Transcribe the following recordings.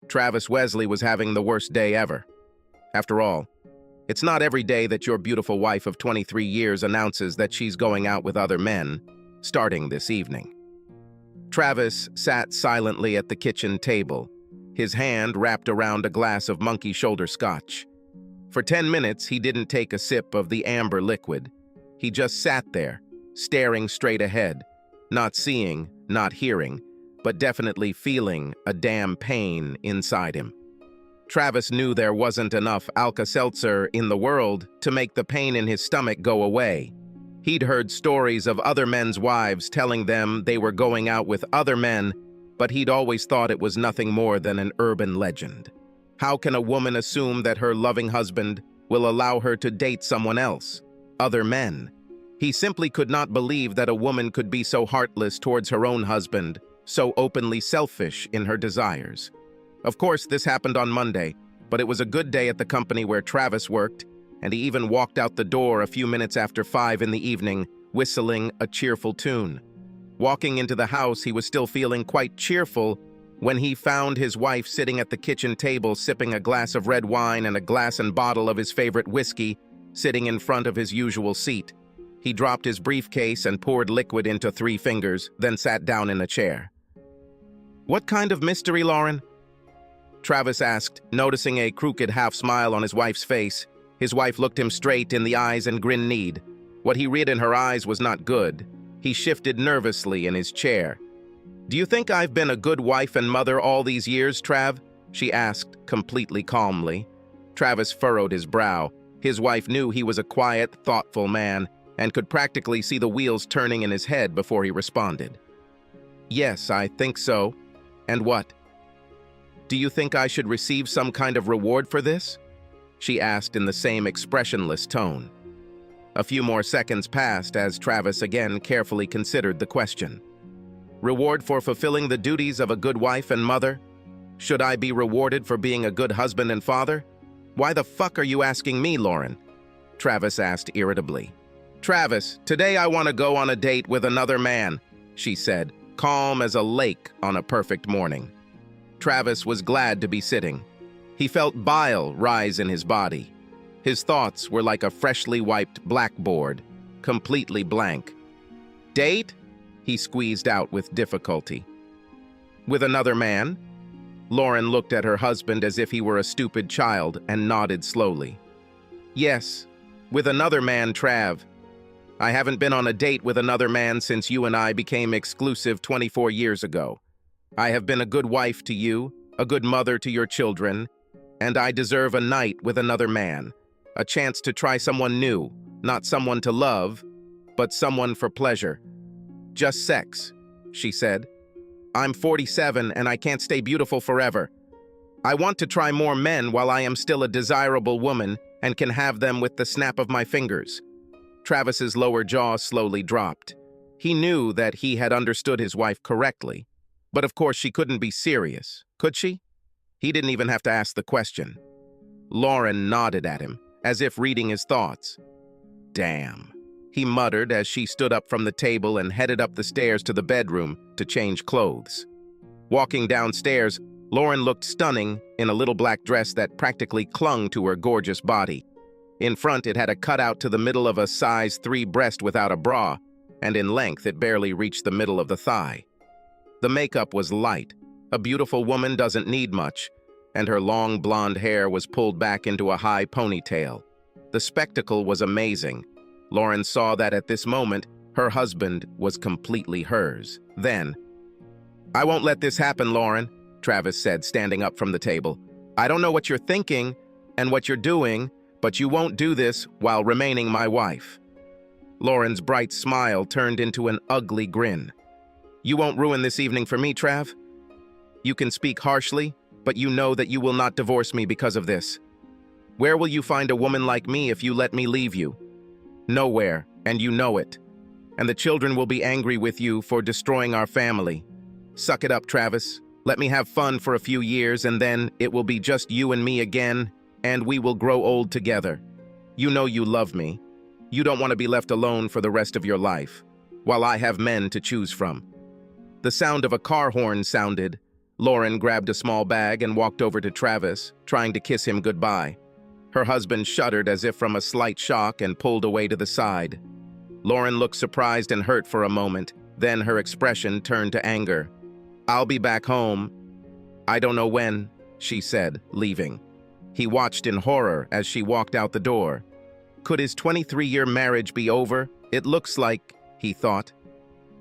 Travis Wesley was having the worst day ever. After all, it's not every day that your beautiful wife of 23 years announces that she's going out with other men, starting this evening. Travis sat silently at the kitchen table, his hand wrapped around a glass of monkey shoulder scotch. For 10 minutes, he didn't take a sip of the amber liquid. He just sat there, staring straight ahead, not seeing, not hearing, but definitely feeling a damn pain inside him. Travis knew there wasn't enough Alka-Seltzer in the world to make the pain in his stomach go away. He'd heard stories of other men's wives telling them they were going out with other men, but he'd always thought it was nothing more than an urban legend. How can a woman assume that her loving husband will allow her to date someone else, other men? He simply could not believe that a woman could be so heartless towards her own husband, so openly selfish in her desires. Of course, this happened on Monday, but it was a good day at the company where Travis worked, and he even walked out the door a few minutes after 5 in the evening, whistling a cheerful tune. Walking into the house, he was still feeling quite cheerful when he found his wife sitting at the kitchen table sipping a glass of red wine and a glass and bottle of his favorite whiskey, sitting in front of his usual seat. He dropped his briefcase and poured liquid into 3 fingers, then sat down in a chair. "What kind of mystery, Lauren?" Travis asked, noticing a crooked half-smile on his wife's face. His wife looked him straight in the eyes and grinned need. What he read in her eyes was not good. He shifted nervously in his chair. "Do you think I've been a good wife and mother all these years, Trav?" she asked, completely calmly. Travis furrowed his brow. His wife knew he was a quiet, thoughtful man, and could practically see the wheels turning in his head before he responded. "Yes, I think so. And what? Do you think I should receive some kind of reward for this?" she asked in the same expressionless tone. A few more seconds passed as Travis again carefully considered the question. "Reward for fulfilling the duties of a good wife and mother? Should I be rewarded for being a good husband and father? Why the fuck are you asking me, Lauren?" Travis asked irritably. "Travis, today I want to go on a date with another man," she said, calm as a lake on a perfect morning. Travis was glad to be sitting. He felt bile rise in his body. His thoughts were like a freshly wiped blackboard, completely blank. "Date?" he squeezed out with difficulty. "With another man?" Lauren looked at her husband as if he were a stupid child and nodded slowly. "Yes, with another man, Trav. I haven't been on a date with another man since you and I became exclusive 24 years ago. I have been a good wife to you, a good mother to your children, and I deserve a night with another man, a chance to try someone new, not someone to love, but someone for pleasure. Just sex," she said. "I'm 47 and I can't stay beautiful forever. I want to try more men while I am still a desirable woman and can have them with the snap of my fingers." Travis's lower jaw slowly dropped. He knew that he had understood his wife correctly, but of course she couldn't be serious, could she? He didn't even have to ask the question. Lauren nodded at him, as if reading his thoughts. "Damn," he muttered as she stood up from the table and headed up the stairs to the bedroom to change clothes. Walking downstairs, Lauren looked stunning in a little black dress that practically clung to her gorgeous body. In front, it had a cutout to the middle of a size 3 breast without a bra, and in length, it barely reached the middle of the thigh. The makeup was light. A beautiful woman doesn't need much, and her long blonde hair was pulled back into a high ponytail. The spectacle was amazing. Lauren saw that at this moment, her husband was completely hers. Then, "I won't let this happen, Lauren," Travis said, standing up from the table. "I don't know what you're thinking and what you're doing, but you won't do this while remaining my wife." Lauren's bright smile turned into an ugly grin. "You won't ruin this evening for me, Trav? You can speak harshly, but you know that you will not divorce me because of this. Where will you find a woman like me if you let me leave you? Nowhere, and you know it. And the children will be angry with you for destroying our family. Suck it up, Travis. Let me have fun for a few years, and then it will be just you and me again, and we will grow old together. You know you love me. You don't want to be left alone for the rest of your life, while I have men to choose from." The sound of a car horn sounded. Lauren grabbed a small bag and walked over to Travis, trying to kiss him goodbye. Her husband shuddered as if from a slight shock and pulled away to the side. Lauren looked surprised and hurt for a moment, then her expression turned to anger. "I'll be back home. I don't know when," she said, leaving. He watched in horror as she walked out the door. Could his 23-year marriage be over? It looks like, he thought.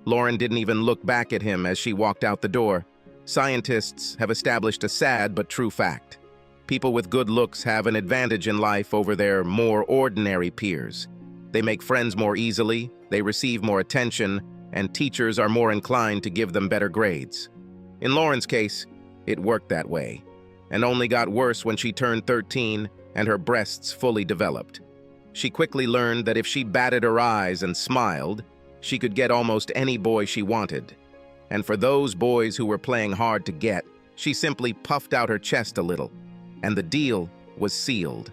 Lauren didn't even look back at him as she walked out the door. Scientists have established a sad but true fact. People with good looks have an advantage in life over their more ordinary peers. They make friends more easily, they receive more attention, and teachers are more inclined to give them better grades. In Lauren's case, it worked that way, and only got worse when she turned 13 and her breasts fully developed. She quickly learned that if she batted her eyes and smiled, she could get almost any boy she wanted. And for those boys who were playing hard to get, she simply puffed out her chest a little, and the deal was sealed.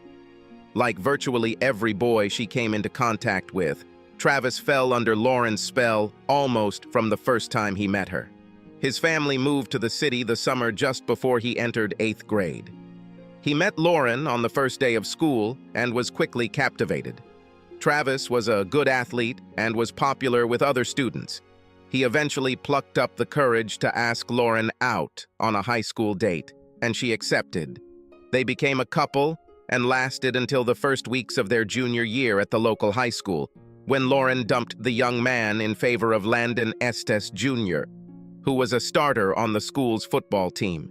Like virtually every boy she came into contact with, Travis fell under Lauren's spell almost from the first time he met her. His family moved to the city the summer just before he entered 8th grade. He met Lauren on the first day of school and was quickly captivated. Travis was a good athlete and was popular with other students. He eventually plucked up the courage to ask Lauren out on a high school date, and she accepted. They became a couple and lasted until the first weeks of their junior year at the local high school, when Lauren dumped the young man in favor of Landon Estes Jr., who was a starter on the school's football team.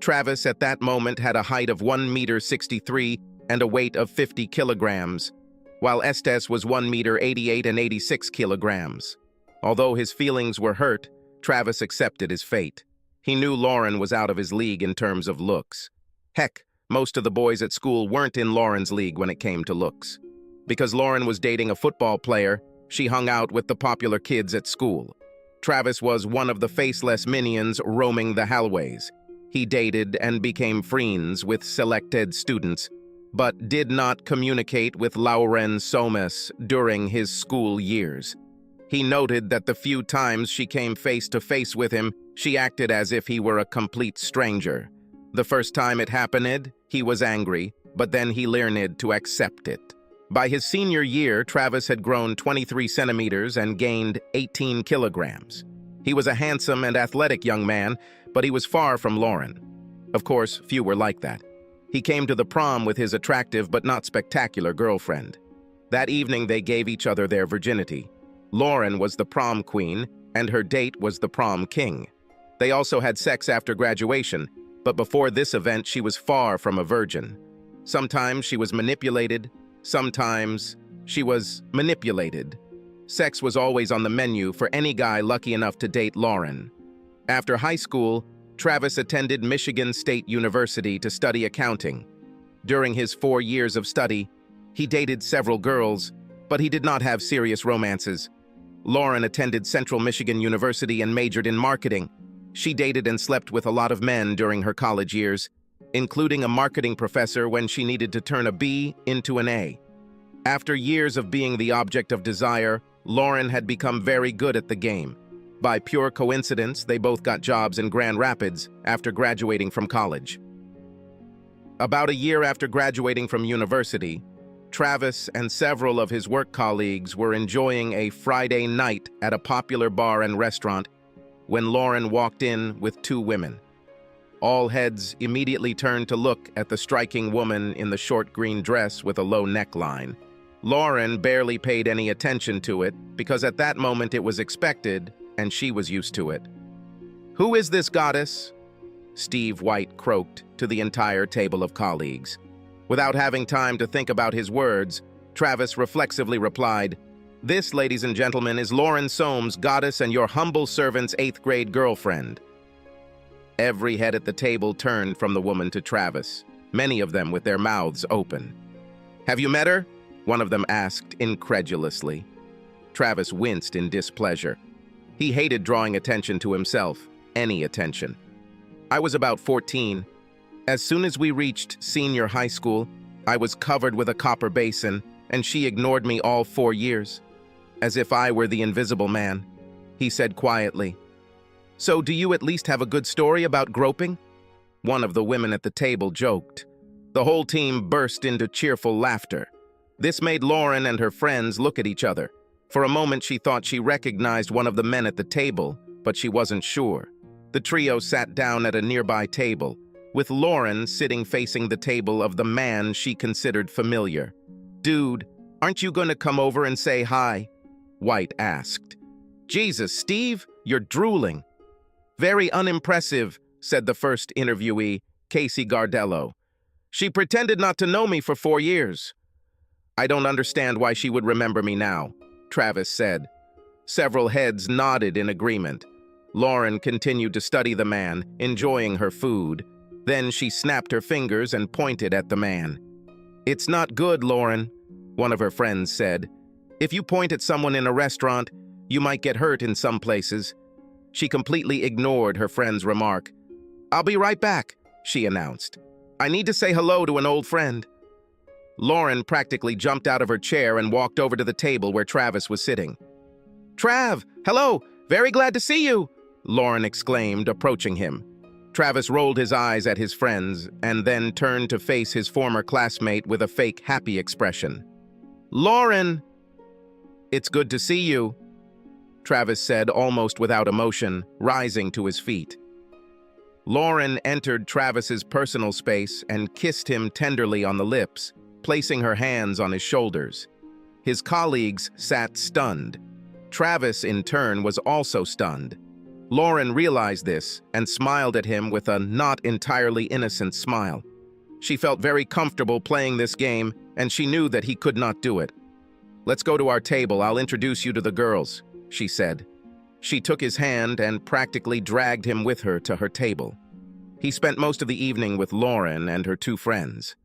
Travis at that moment had a height of 1.63 meters and a weight of 50 kilograms, while Estes was 1.88 meters and 86 kilograms. Although his feelings were hurt, Travis accepted his fate. He knew Lauren was out of his league in terms of looks. Heck, most of the boys at school weren't in Lauren's league when it came to looks. Because Lauren was dating a football player, she hung out with the popular kids at school. Travis was one of the faceless minions roaming the hallways. He dated and became friends with selected students, but did not communicate with Lauren Somas during his school years. He noted that the few times she came face to face with him, she acted as if he were a complete stranger. The first time it happened, he was angry, but then he learned to accept it. By his senior year, Travis had grown 23 centimeters and gained 18 kilograms. He was a handsome and athletic young man, but he was far from Lauren. Of course, few were like that. He came to the prom with his attractive but not spectacular girlfriend. That evening, they gave each other their virginity. Lauren was the prom queen, and her date was the prom king. They also had sex after graduation, but before this event, she was far from a virgin. Sometimes she was manipulated, sometimes she was manipulated. Sex was always on the menu for any guy lucky enough to date Lauren. After high school, Travis attended Michigan State University to study accounting. During his 4 years of study, he dated several girls, but he did not have serious romances. Lauren attended Central Michigan University and majored in marketing. She dated and slept with a lot of men during her college years, including a marketing professor when she needed to turn a B into an A. After years of being the object of desire, Lauren had become very good at the game. By pure coincidence, they both got jobs in Grand Rapids after graduating from college. About a year after graduating from university, Travis and several of his work colleagues were enjoying a Friday night at a popular bar and restaurant when Lauren walked in with 2 women. All heads immediately turned to look at the striking woman in the short green dress with a low neckline. Lauren barely paid any attention to it because at that moment it was expected and she was used to it. "Who is this goddess?" Steve White croaked to the entire table of colleagues. Without having time to think about his words, Travis reflexively replied, "This, ladies and gentlemen, is Lauren Soames, goddess and your humble servant's 8th grade girlfriend." Every head at the table turned from the woman to Travis, many of them with their mouths open. "Have you met her?" one of them asked incredulously. Travis winced in displeasure. He hated drawing attention to himself, any attention. "I was about 14. As soon as we reached senior high school, I was covered with a copper basin, and she ignored me all 4 years. As if I were the invisible man," he said quietly. So do you at least have a good story about groping? One of the women at the table joked. The whole team burst into cheerful laughter. This made Lauren and her friends look at each other. For a moment she thought she recognized one of the men at the table, but she wasn't sure. The trio sat down at a nearby table, with Lauren sitting facing the table of the man she considered familiar. "Dude, aren't you gonna come over and say hi?" White asked. "Jesus, Steve, you're drooling." "Very unimpressive," said the first interviewee, Casey Gardello. "She pretended not to know me for 4 years." "I don't understand why she would remember me now," Travis said. Several heads nodded in agreement. Lauren continued to study the man, enjoying her food. Then she snapped her fingers and pointed at the man. "It's not good, Lauren," one of her friends said. "If you point at someone in a restaurant, you might get hurt in some places." She completely ignored her friend's remark. "I'll be right back," she announced. "I need to say hello to an old friend." Lauren practically jumped out of her chair and walked over to the table where Travis was sitting. "Trav, hello! Very glad to see you!" Lauren exclaimed, approaching him. Travis rolled his eyes at his friends and then turned to face his former classmate with a fake happy expression. "Lauren!" "It's good to see you," Travis said almost without emotion, rising to his feet. Lauren entered Travis's personal space and kissed him tenderly on the lips, placing her hands on his shoulders. His colleagues sat stunned. Travis, in turn, was also stunned. Lauren realized this and smiled at him with a not entirely innocent smile. She felt very comfortable playing this game, and she knew that he could not do it. "Let's go to our table. I'll introduce you to the girls," she said. She took his hand and practically dragged him with her to her table. He spent most of the evening with Lauren and her 2 friends.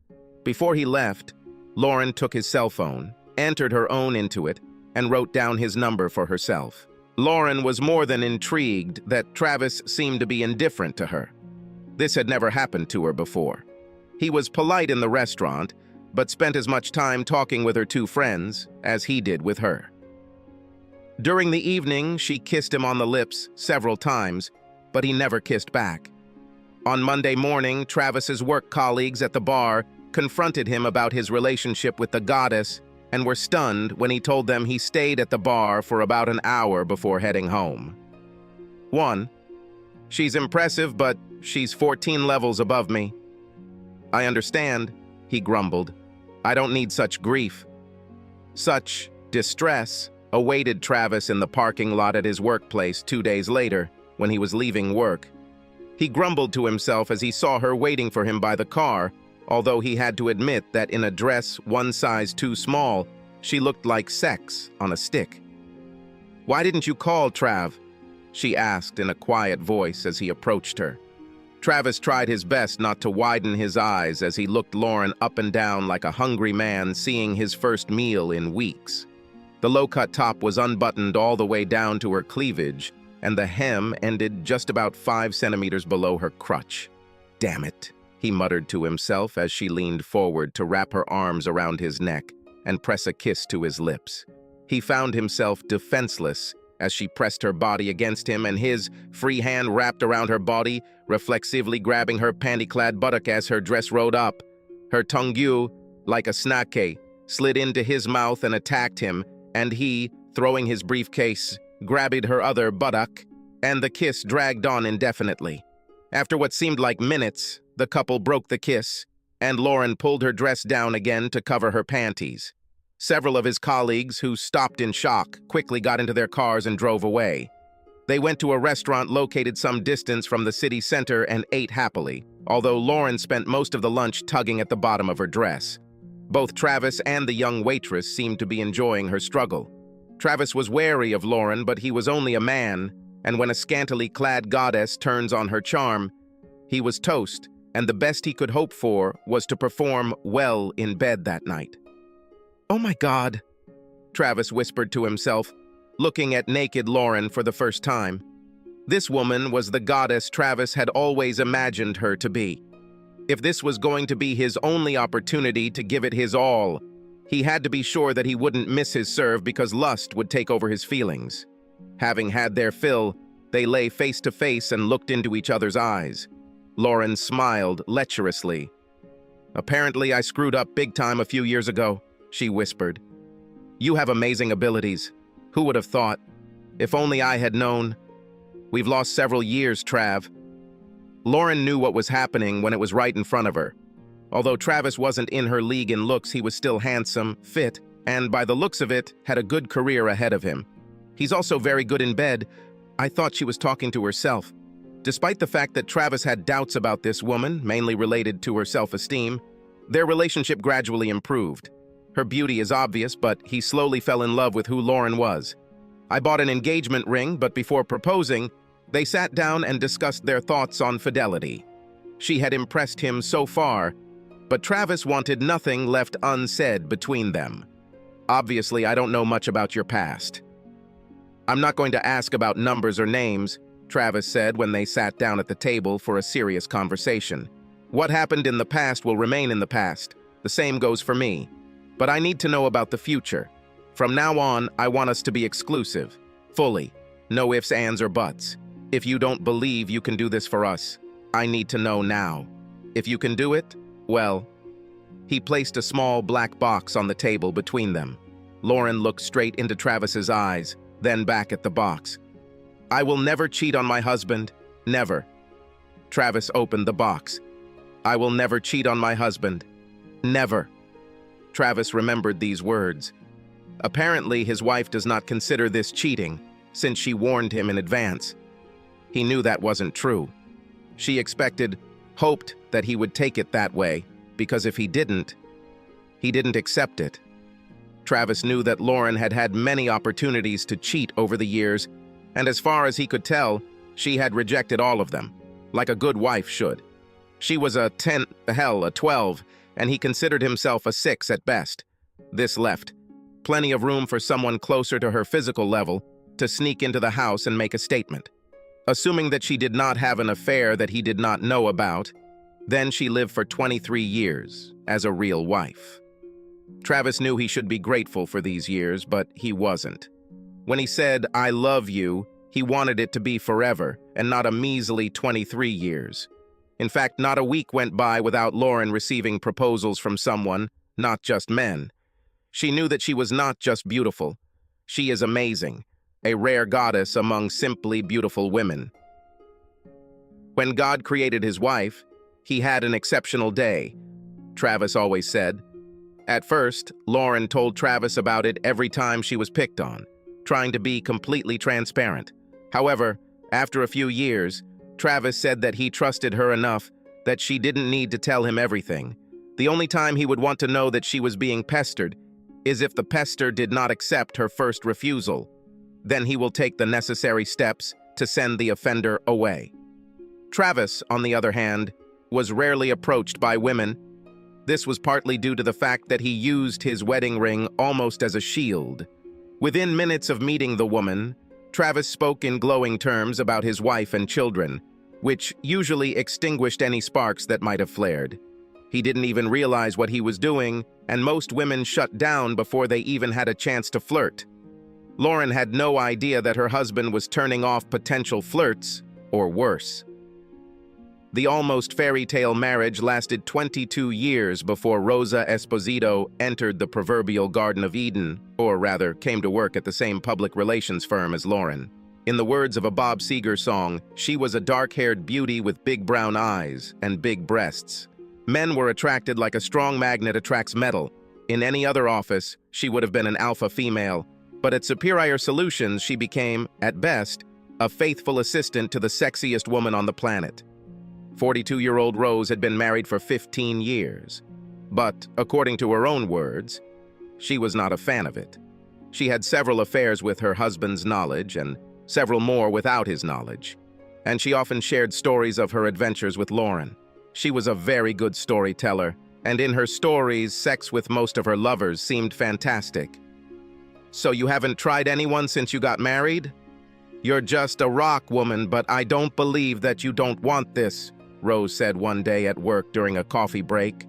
Before he left, Lauren took his cell phone, entered her own into it, and wrote down his number for herself. Lauren was more than intrigued that Travis seemed to be indifferent to her. This had never happened to her before. He was polite in the restaurant, but spent as much time talking with her 2 friends as he did with her. During the evening, she kissed him on the lips several times, but he never kissed back. On Monday morning, Travis's work colleagues at the bar confronted him about his relationship with the goddess and were stunned when he told them he stayed at the bar for about an hour before heading home. 1. "She's impressive, but she's 14 levels above me." "I understand," he grumbled. "I don't need such grief." Such distress awaited Travis in the parking lot at his workplace 2 days later when he was leaving work. He grumbled to himself as he saw her waiting for him by the car, although he had to admit that in a dress 1 size too small, she looked like sex on a stick. "Why didn't you call, Trav?" she asked in a quiet voice as he approached her. Travis tried his best not to widen his eyes as he looked Lauren up and down like a hungry man seeing his first meal in weeks. The low-cut top was unbuttoned all the way down to her cleavage, and the hem ended just about 5 centimeters below her crotch. "Damn it," he muttered to himself as she leaned forward to wrap her arms around his neck and press a kiss to his lips. He found himself defenseless as she pressed her body against him and his free hand wrapped around her body, reflexively grabbing her panty-clad buttock as her dress rode up. Her tongue, like a snake, slid into his mouth and attacked him, and he, throwing his briefcase, grabbed her other buttock, and the kiss dragged on indefinitely. After what seemed like minutes, the couple broke the kiss, and Lauren pulled her dress down again to cover her panties. Several of his colleagues, who stopped in shock, quickly got into their cars and drove away. They went to a restaurant located some distance from the city center and ate happily, although Lauren spent most of the lunch tugging at the bottom of her dress. Both Travis and the young waitress seemed to be enjoying her struggle. Travis was wary of Lauren, but he was only a man, and when a scantily clad goddess turns on her charm, he was toast, and the best he could hope for was to perform well in bed that night. "Oh my God," Travis whispered to himself, looking at naked Lauren for the first time. This woman was the goddess Travis had always imagined her to be. If this was going to be his only opportunity to give it his all, he had to be sure that he wouldn't miss his serve because lust would take over his feelings. Having had their fill, They lay face to face and looked into each other's eyes. Lauren smiled lecherously. "Apparently, I screwed up big time a few years ago," she whispered. "You have amazing abilities. Who would have thought? If only I had known. We've lost several years, Trav." Lauren knew what was happening when it was right in front of her. Although Travis wasn't in her league in looks, he was still handsome, fit, and by the looks of it, had a good career ahead of him. He's also very good in bed. I thought she was talking to herself. Despite the fact that Travis had doubts about this woman, mainly related to her self-esteem, their relationship gradually improved. Her beauty is obvious, but he slowly fell in love with who Lauren was. I bought an engagement ring, but before proposing, they sat down and discussed their thoughts on fidelity. She had impressed him so far, but Travis wanted nothing left unsaid between them. "Obviously, I don't know much about your past." "I'm not going to ask about numbers or names," Travis said when they sat down at the table for a serious conversation. "What happened in the past will remain in the past. The same goes for me. But I need to know about the future. From now on, I want us to be exclusive. Fully. No ifs, ands, or buts. If you don't believe you can do this for us, I need to know now. If you can do it, well." He placed a small black box on the table between them. Lauren looked straight into Travis's eyes, then back at the box. "I will never cheat on my husband. Never." Travis opened the box. "I will never cheat on my husband. Never." Travis remembered these words. Apparently, his wife does not consider this cheating, since she warned him in advance. He knew that wasn't true. She hoped that he would take it that way, because if he didn't accept it. Travis knew that Lauren had had many opportunities to cheat over the years, and as far as he could tell, she had rejected all of them, like a good wife should. She was a 12, and he considered himself a 6 at best. This left plenty of room for someone closer to her physical level to sneak into the house and make a statement. Assuming that she did not have an affair that he did not know about, then she lived for 23 years as a real wife. Travis knew he should be grateful for these years, but he wasn't. When he said, "I love you," he wanted it to be forever, and not a measly 23 years. In fact, not a week went by without Lauren receiving proposals from someone, not just men. She knew that she was not just beautiful. She is amazing, a rare goddess among simply beautiful women. When God created his wife, he had an exceptional day, Travis always said. At first, Lauren told Travis about it every time she was picked on, trying to be completely transparent. However, after a few years, Travis said that he trusted her enough that she didn't need to tell him everything. The only time he would want to know that she was being pestered is if the pester did not accept her first refusal. Then he will take the necessary steps to send the offender away. Travis, on the other hand, was rarely approached by women. This was partly due to the fact that he used his wedding ring almost as a shield. Within minutes of meeting the woman, Travis spoke in glowing terms about his wife and children, which usually extinguished any sparks that might have flared. He didn't even realize what he was doing, and most women shut down before they even had a chance to flirt. Lauren had no idea that her husband was turning off potential flirts, or worse. The almost fairy tale marriage lasted 22 years before Rosa Esposito entered the proverbial Garden of Eden, or rather, came to work at the same public relations firm as Lauren. In the words of a Bob Seger song, she was a dark-haired beauty with big brown eyes and big breasts. Men were attracted like a strong magnet attracts metal. In any other office, she would have been an alpha female, but at Superior Solutions, she became, at best, a faithful assistant to the sexiest woman on the planet. 42-year-old Rose had been married for 15 years, but, according to her own words, she was not a fan of it. She had several affairs with her husband's knowledge and several more without his knowledge, and she often shared stories of her adventures with Lauren. She was a very good storyteller, and in her stories, sex with most of her lovers seemed fantastic. "So you haven't tried anyone since you got married? You're just a rock woman, but I don't believe that you don't want this," Rose said one day at work during a coffee break.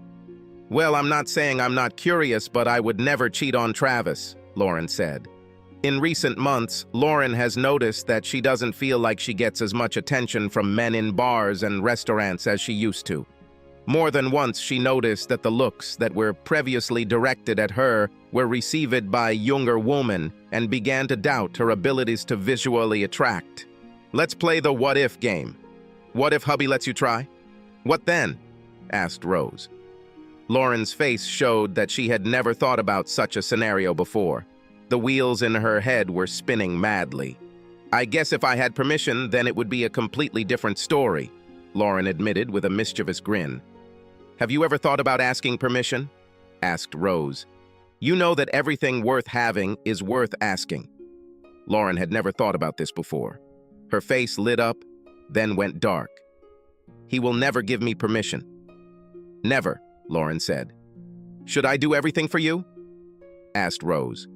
"Well, I'm not saying I'm not curious, but I would never cheat on Travis," Lauren said. In recent months, Lauren has noticed that she doesn't feel like she gets as much attention from men in bars and restaurants as she used to. More than once, she noticed that the looks that were previously directed at her were received by younger women and began to doubt her abilities to visually attract. Let's play the what-if game. What if hubby lets you try? What then? Asked Rose. Lauren's face showed that she had never thought about such a scenario before. The wheels in her head were spinning madly. I guess if I had permission, then it would be a completely different story, Lauren admitted with a mischievous grin. Have you ever thought about asking permission? Asked Rose. You know that everything worth having is worth asking. Lauren had never thought about this before. Her face lit up, then went dark. He will never give me permission. Never, Lauren said. Should I do everything for you? Asked Rose.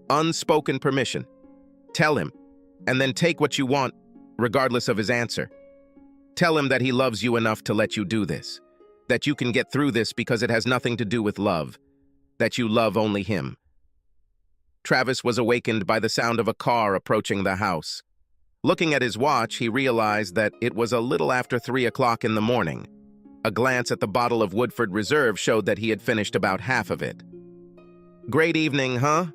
Unspoken permission. Tell him, and then take what you want, regardless of his answer. Tell him that he loves you enough to let you do this, that you can get through this because it has nothing to do with love, that you love only him. Travis was awakened by the sound of a car approaching the house. Looking at his watch, he realized that it was a little after 3 o'clock in the morning. A glance at the bottle of Woodford Reserve showed that he had finished about half of it. Great evening, huh?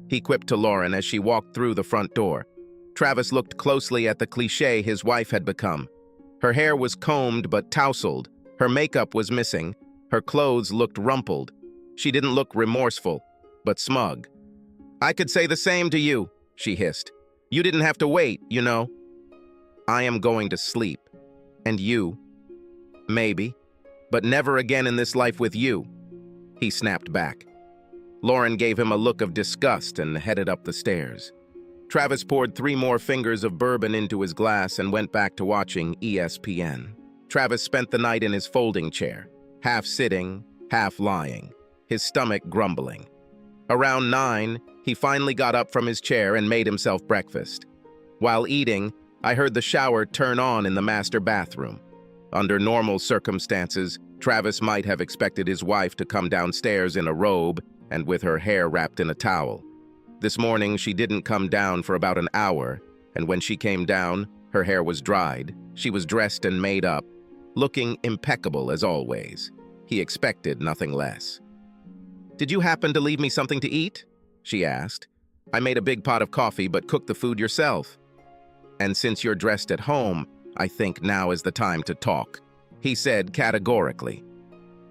He quipped to Lauren as she walked through the front door. Travis looked closely at the cliché his wife had become. Her hair was combed but tousled, her makeup was missing, her clothes looked rumpled. She didn't look remorseful, but smug. I could say the same to you, she hissed. You didn't have to wait, you know. I am going to sleep. And you? Maybe. But never again in this life with you. He snapped back. Lauren gave him a look of disgust and headed up the stairs. Travis poured 3 more fingers of bourbon into his glass and went back to watching ESPN. Travis spent the night in his folding chair, half sitting, half lying, his stomach grumbling. Around 9, he finally got up from his chair and made himself breakfast. While eating, I heard the shower turn on in the master bathroom. Under normal circumstances, Travis might have expected his wife to come downstairs in a robe and with her hair wrapped in a towel. This morning, she didn't come down for about an hour, and when she came down, her hair was dried, she was dressed and made up, looking impeccable as always. He expected nothing less. Did you happen to leave me something to eat? She asked. I made a big pot of coffee, but cooked the food yourself. And since you're dressed at home, I think now is the time to talk, he said categorically.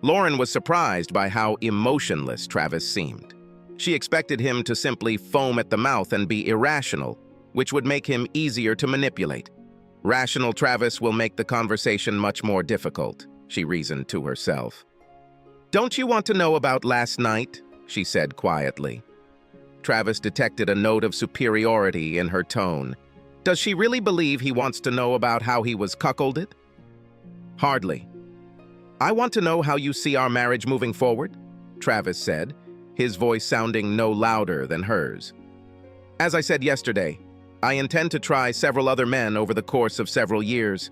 Lauren was surprised by how emotionless Travis seemed. She expected him to simply foam at the mouth and be irrational, which would make him easier to manipulate. Rational Travis will make the conversation much more difficult, she reasoned to herself. Don't you want to know about last night? She said quietly. Travis detected a note of superiority in her tone. Does she really believe he wants to know about how he was cuckolded? Hardly. I want to know how you see our marriage moving forward, Travis said, his voice sounding no louder than hers. As I said yesterday, I intend to try several other men over the course of several years.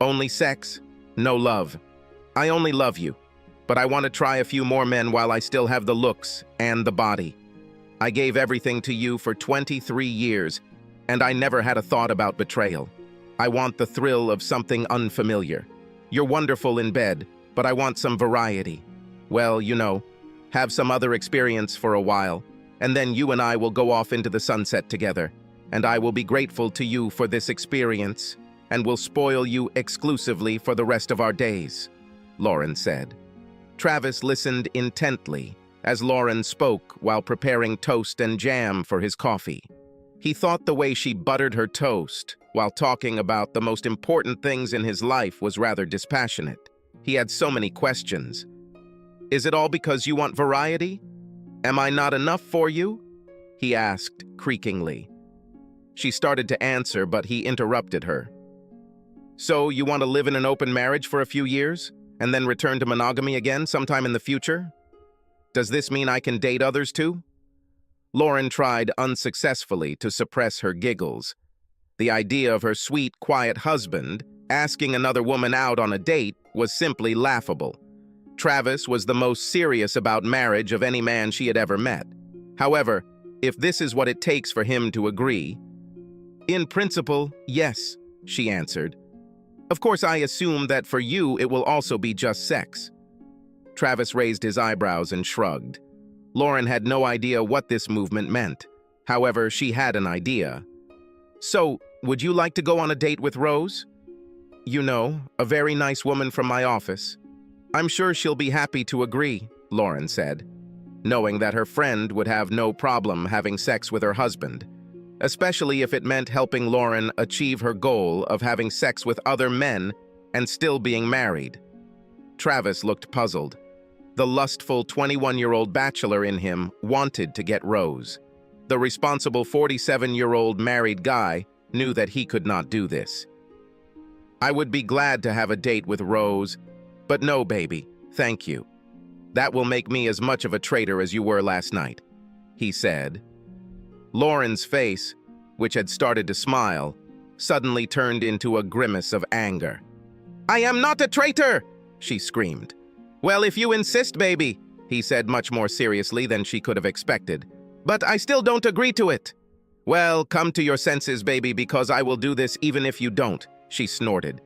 Only sex, no love. I only love you, but I want to try a few more men while I still have the looks and the body. I gave everything to you for 23 years, and I never had a thought about betrayal. I want the thrill of something unfamiliar. You're wonderful in bed, but I want some variety. Well, you know, have some other experience for a while, and then you and I will go off into the sunset together, and I will be grateful to you for this experience, and will spoil you exclusively for the rest of our days, Lauren said. Travis listened intently as Lauren spoke while preparing toast and jam for his coffee. He thought the way she buttered her toast while talking about the most important things in his life was rather dispassionate. He had so many questions. Is it all because you want variety? Am I not enough for you? He asked creakingly. She started to answer, but he interrupted her. So you want to live in an open marriage for a few years, and then return to monogamy again sometime in the future? Does this mean I can date others too? Lauren tried unsuccessfully to suppress her giggles. The idea of her sweet, quiet husband asking another woman out on a date was simply laughable. Travis was the most serious about marriage of any man she had ever met. However, if this is what it takes for him to agree. In principle, yes, she answered. Of course, I assume that for you it will also be just sex. Travis raised his eyebrows and shrugged. Lauren had no idea what this movement meant. However, she had an idea. So, would you like to go on a date with Rose? You know, a very nice woman from my office. I'm sure she'll be happy to agree, Lauren said, knowing that her friend would have no problem having sex with her husband, especially if it meant helping Lauren achieve her goal of having sex with other men and still being married. Travis looked puzzled. The lustful 21-year-old bachelor in him wanted to get Rose. The responsible 47-year-old married guy knew that he could not do this. I would be glad to have a date with Rose, but no, baby, thank you. That will make me as much of a traitor as you were last night, he said. Lauren's face, which had started to smile, suddenly turned into a grimace of anger. I am not a traitor, she screamed. Well, if you insist, baby, he said much more seriously than she could have expected. But I still don't agree to it. Well, come to your senses, baby, because I will do this even if you don't, she snorted.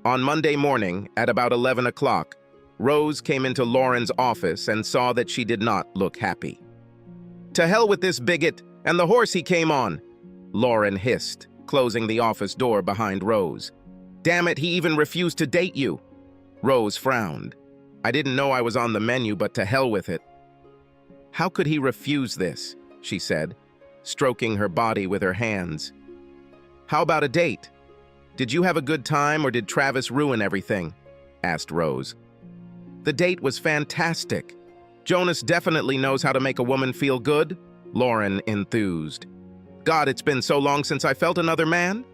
On Monday morning, at about 11 o'clock, Rose came into Lauren's office and saw that she did not look happy. To hell with this bigot and the horse he came on, Lauren hissed, closing the office door behind Rose. Damn it, he even refused to date you. Rose frowned. I didn't know I was on the menu, but to hell with it. How could he refuse this? She said, stroking her body with her hands. How about a date? Did you have a good time or did Travis ruin everything? Asked Rose. The date was fantastic. Jonas definitely knows how to make a woman feel good, Lauren enthused. God, it's been so long since I felt another man.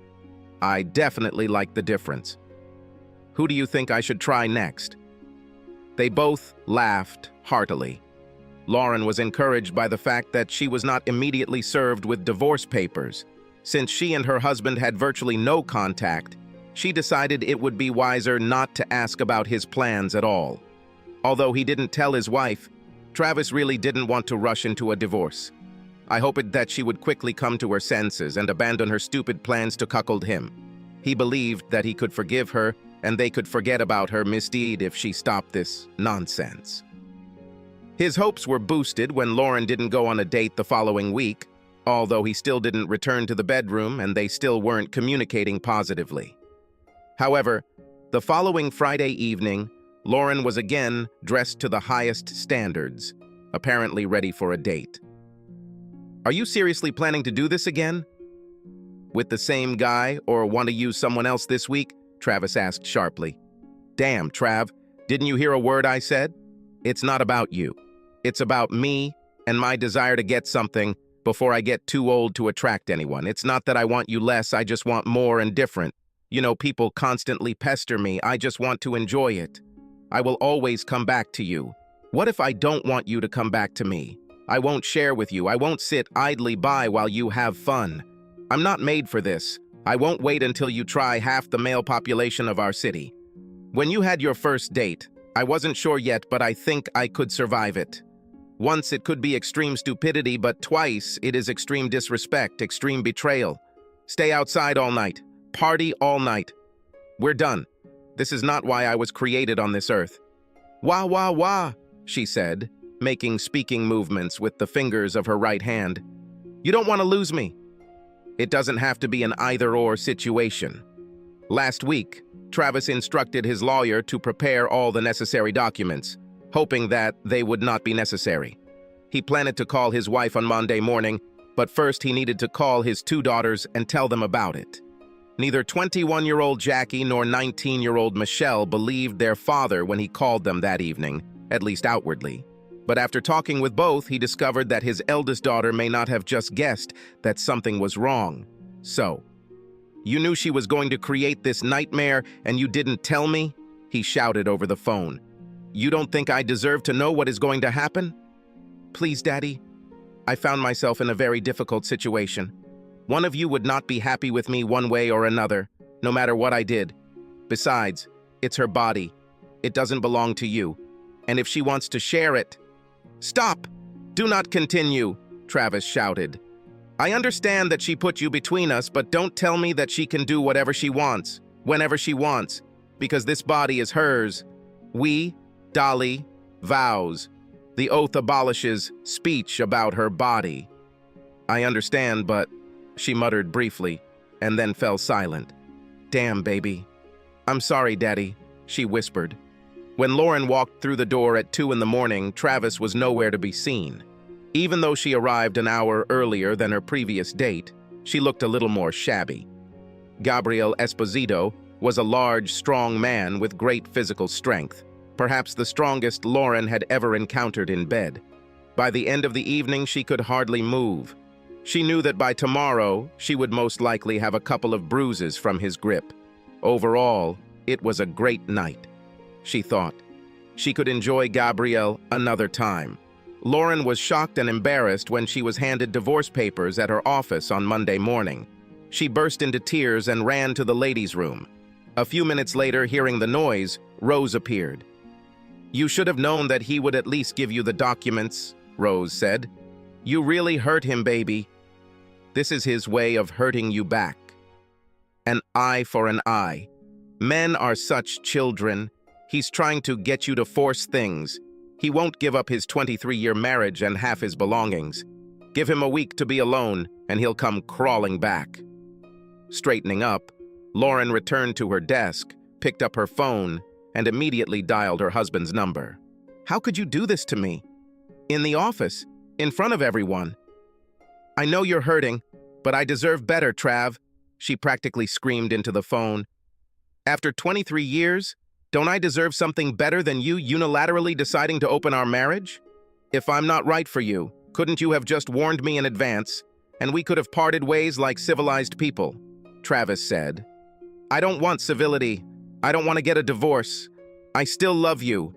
I definitely like the difference. Who do you think I should try next? They both laughed heartily. Lauren was encouraged by the fact that she was not immediately served with divorce papers. Since she and her husband had virtually no contact, she decided it would be wiser not to ask about his plans at all. Although he didn't tell his wife, Travis really didn't want to rush into a divorce. I hoped that she would quickly come to her senses and abandon her stupid plans to cuckold him. He believed that he could forgive her and they could forget about her misdeed if she stopped this nonsense. His hopes were boosted when Lauren didn't go on a date the following week, although he still didn't return to the bedroom and they still weren't communicating positively. However, the following Friday evening, Lauren was again dressed to the highest standards, apparently ready for a date. Are you seriously planning to do this again? With the same guy, or want to use someone else this week? Travis asked sharply. Damn, Trav, didn't you hear a word I said? It's not about you. It's about me and my desire to get something before I get too old to attract anyone. It's not that I want you less, I just want more and different. You know, people constantly pester me, I just want to enjoy it. I will always come back to you. What if I don't want you to come back to me? I won't share with you, I won't sit idly by while you have fun. I'm not made for this. I won't wait until you try half the male population of our city. When you had your first date, I wasn't sure yet, but I think I could survive it. Once it could be extreme stupidity, but twice it is extreme disrespect, extreme betrayal. Stay outside all night. Party all night. We're done. This is not why I was created on this earth. Wah, wah, wah, she said, making speaking movements with the fingers of her right hand. You don't want to lose me. It doesn't have to be an either-or situation. Last week, Travis instructed his lawyer to prepare all the necessary documents, hoping that they would not be necessary. He planned to call his wife on Monday morning, but first he needed to call his two daughters and tell them about it. Neither 21-year-old Jackie nor 19-year-old Michelle believed their father when he called them that evening, at least outwardly. But after talking with both, he discovered that his eldest daughter may not have just guessed that something was wrong. So, you knew she was going to create this nightmare and you didn't tell me? He shouted over the phone. You don't think I deserve to know what is going to happen? Please, Daddy. I found myself in a very difficult situation. One of you would not be happy with me one way or another, no matter what I did. Besides, it's her body. It doesn't belong to you. And if she wants to share it... Stop! Do not continue! Travis shouted. "I understand that she put you between us, but don't tell me that she can do whatever she wants, whenever she wants, because this body is hers. We, Dolly, vows. The oath abolishes speech about her body." "I understand, but," she muttered briefly, and then fell silent. "Damn, baby." "I'm sorry, Daddy," she whispered. When Lauren walked through the door at 2 in the morning, Travis was nowhere to be seen. Even though she arrived an hour earlier than her previous date, she looked a little more shabby. Gabriel Esposito was a large, strong man with great physical strength, perhaps the strongest Lauren had ever encountered in bed. By the end of the evening, she could hardly move. She knew that by tomorrow, she would most likely have a couple of bruises from his grip. Overall, it was a great night, she thought. She could enjoy Gabriel another time. Lauren was shocked and embarrassed when she was handed divorce papers at her office on Monday morning. She burst into tears and ran to the ladies' room. A few minutes later, hearing the noise, Rose appeared. "You should have known that he would at least give you the documents," Rose said. "You really hurt him, baby. This is his way of hurting you back. An eye for an eye. Men are such children. He's trying to get you to force things. He won't give up his 23-year marriage and half his belongings. Give him a week to be alone, and he'll come crawling back." Straightening up, Lauren returned to her desk, picked up her phone, and immediately dialed her husband's number. "How could you do this to me? In the office, in front of everyone. I know you're hurting, but I deserve better, Trav," she practically screamed into the phone. "After 23 years, don't I deserve something better than you unilaterally deciding to open our marriage? If I'm not right for you, couldn't you have just warned me in advance, and we could have parted ways like civilized people?" Travis said. "I don't want civility. I don't want to get a divorce. I still love you."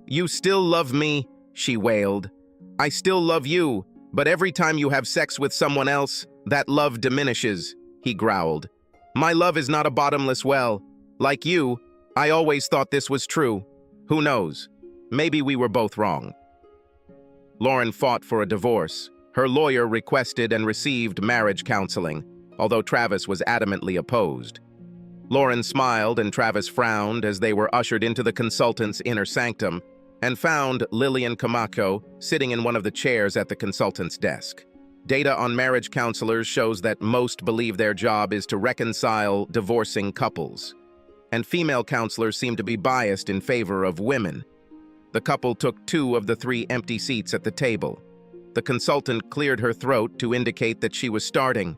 "You still love me," she wailed. "I still love you, but every time you have sex with someone else, that love diminishes," he growled. "My love is not a bottomless well. Like you, I always thought this was true. Who knows? Maybe we were both wrong." Lauren fought for a divorce. Her lawyer requested and received marriage counseling, although Travis was adamantly opposed. Lauren smiled and Travis frowned as they were ushered into the consultant's inner sanctum and found Lillian Camacho sitting in one of the chairs at the consultant's desk. Data on marriage counselors shows that most believe their job is to reconcile divorcing couples, and female counselors seem to be biased in favor of women. The couple took 2 of the 3 empty seats at the table. The consultant cleared her throat to indicate that she was starting.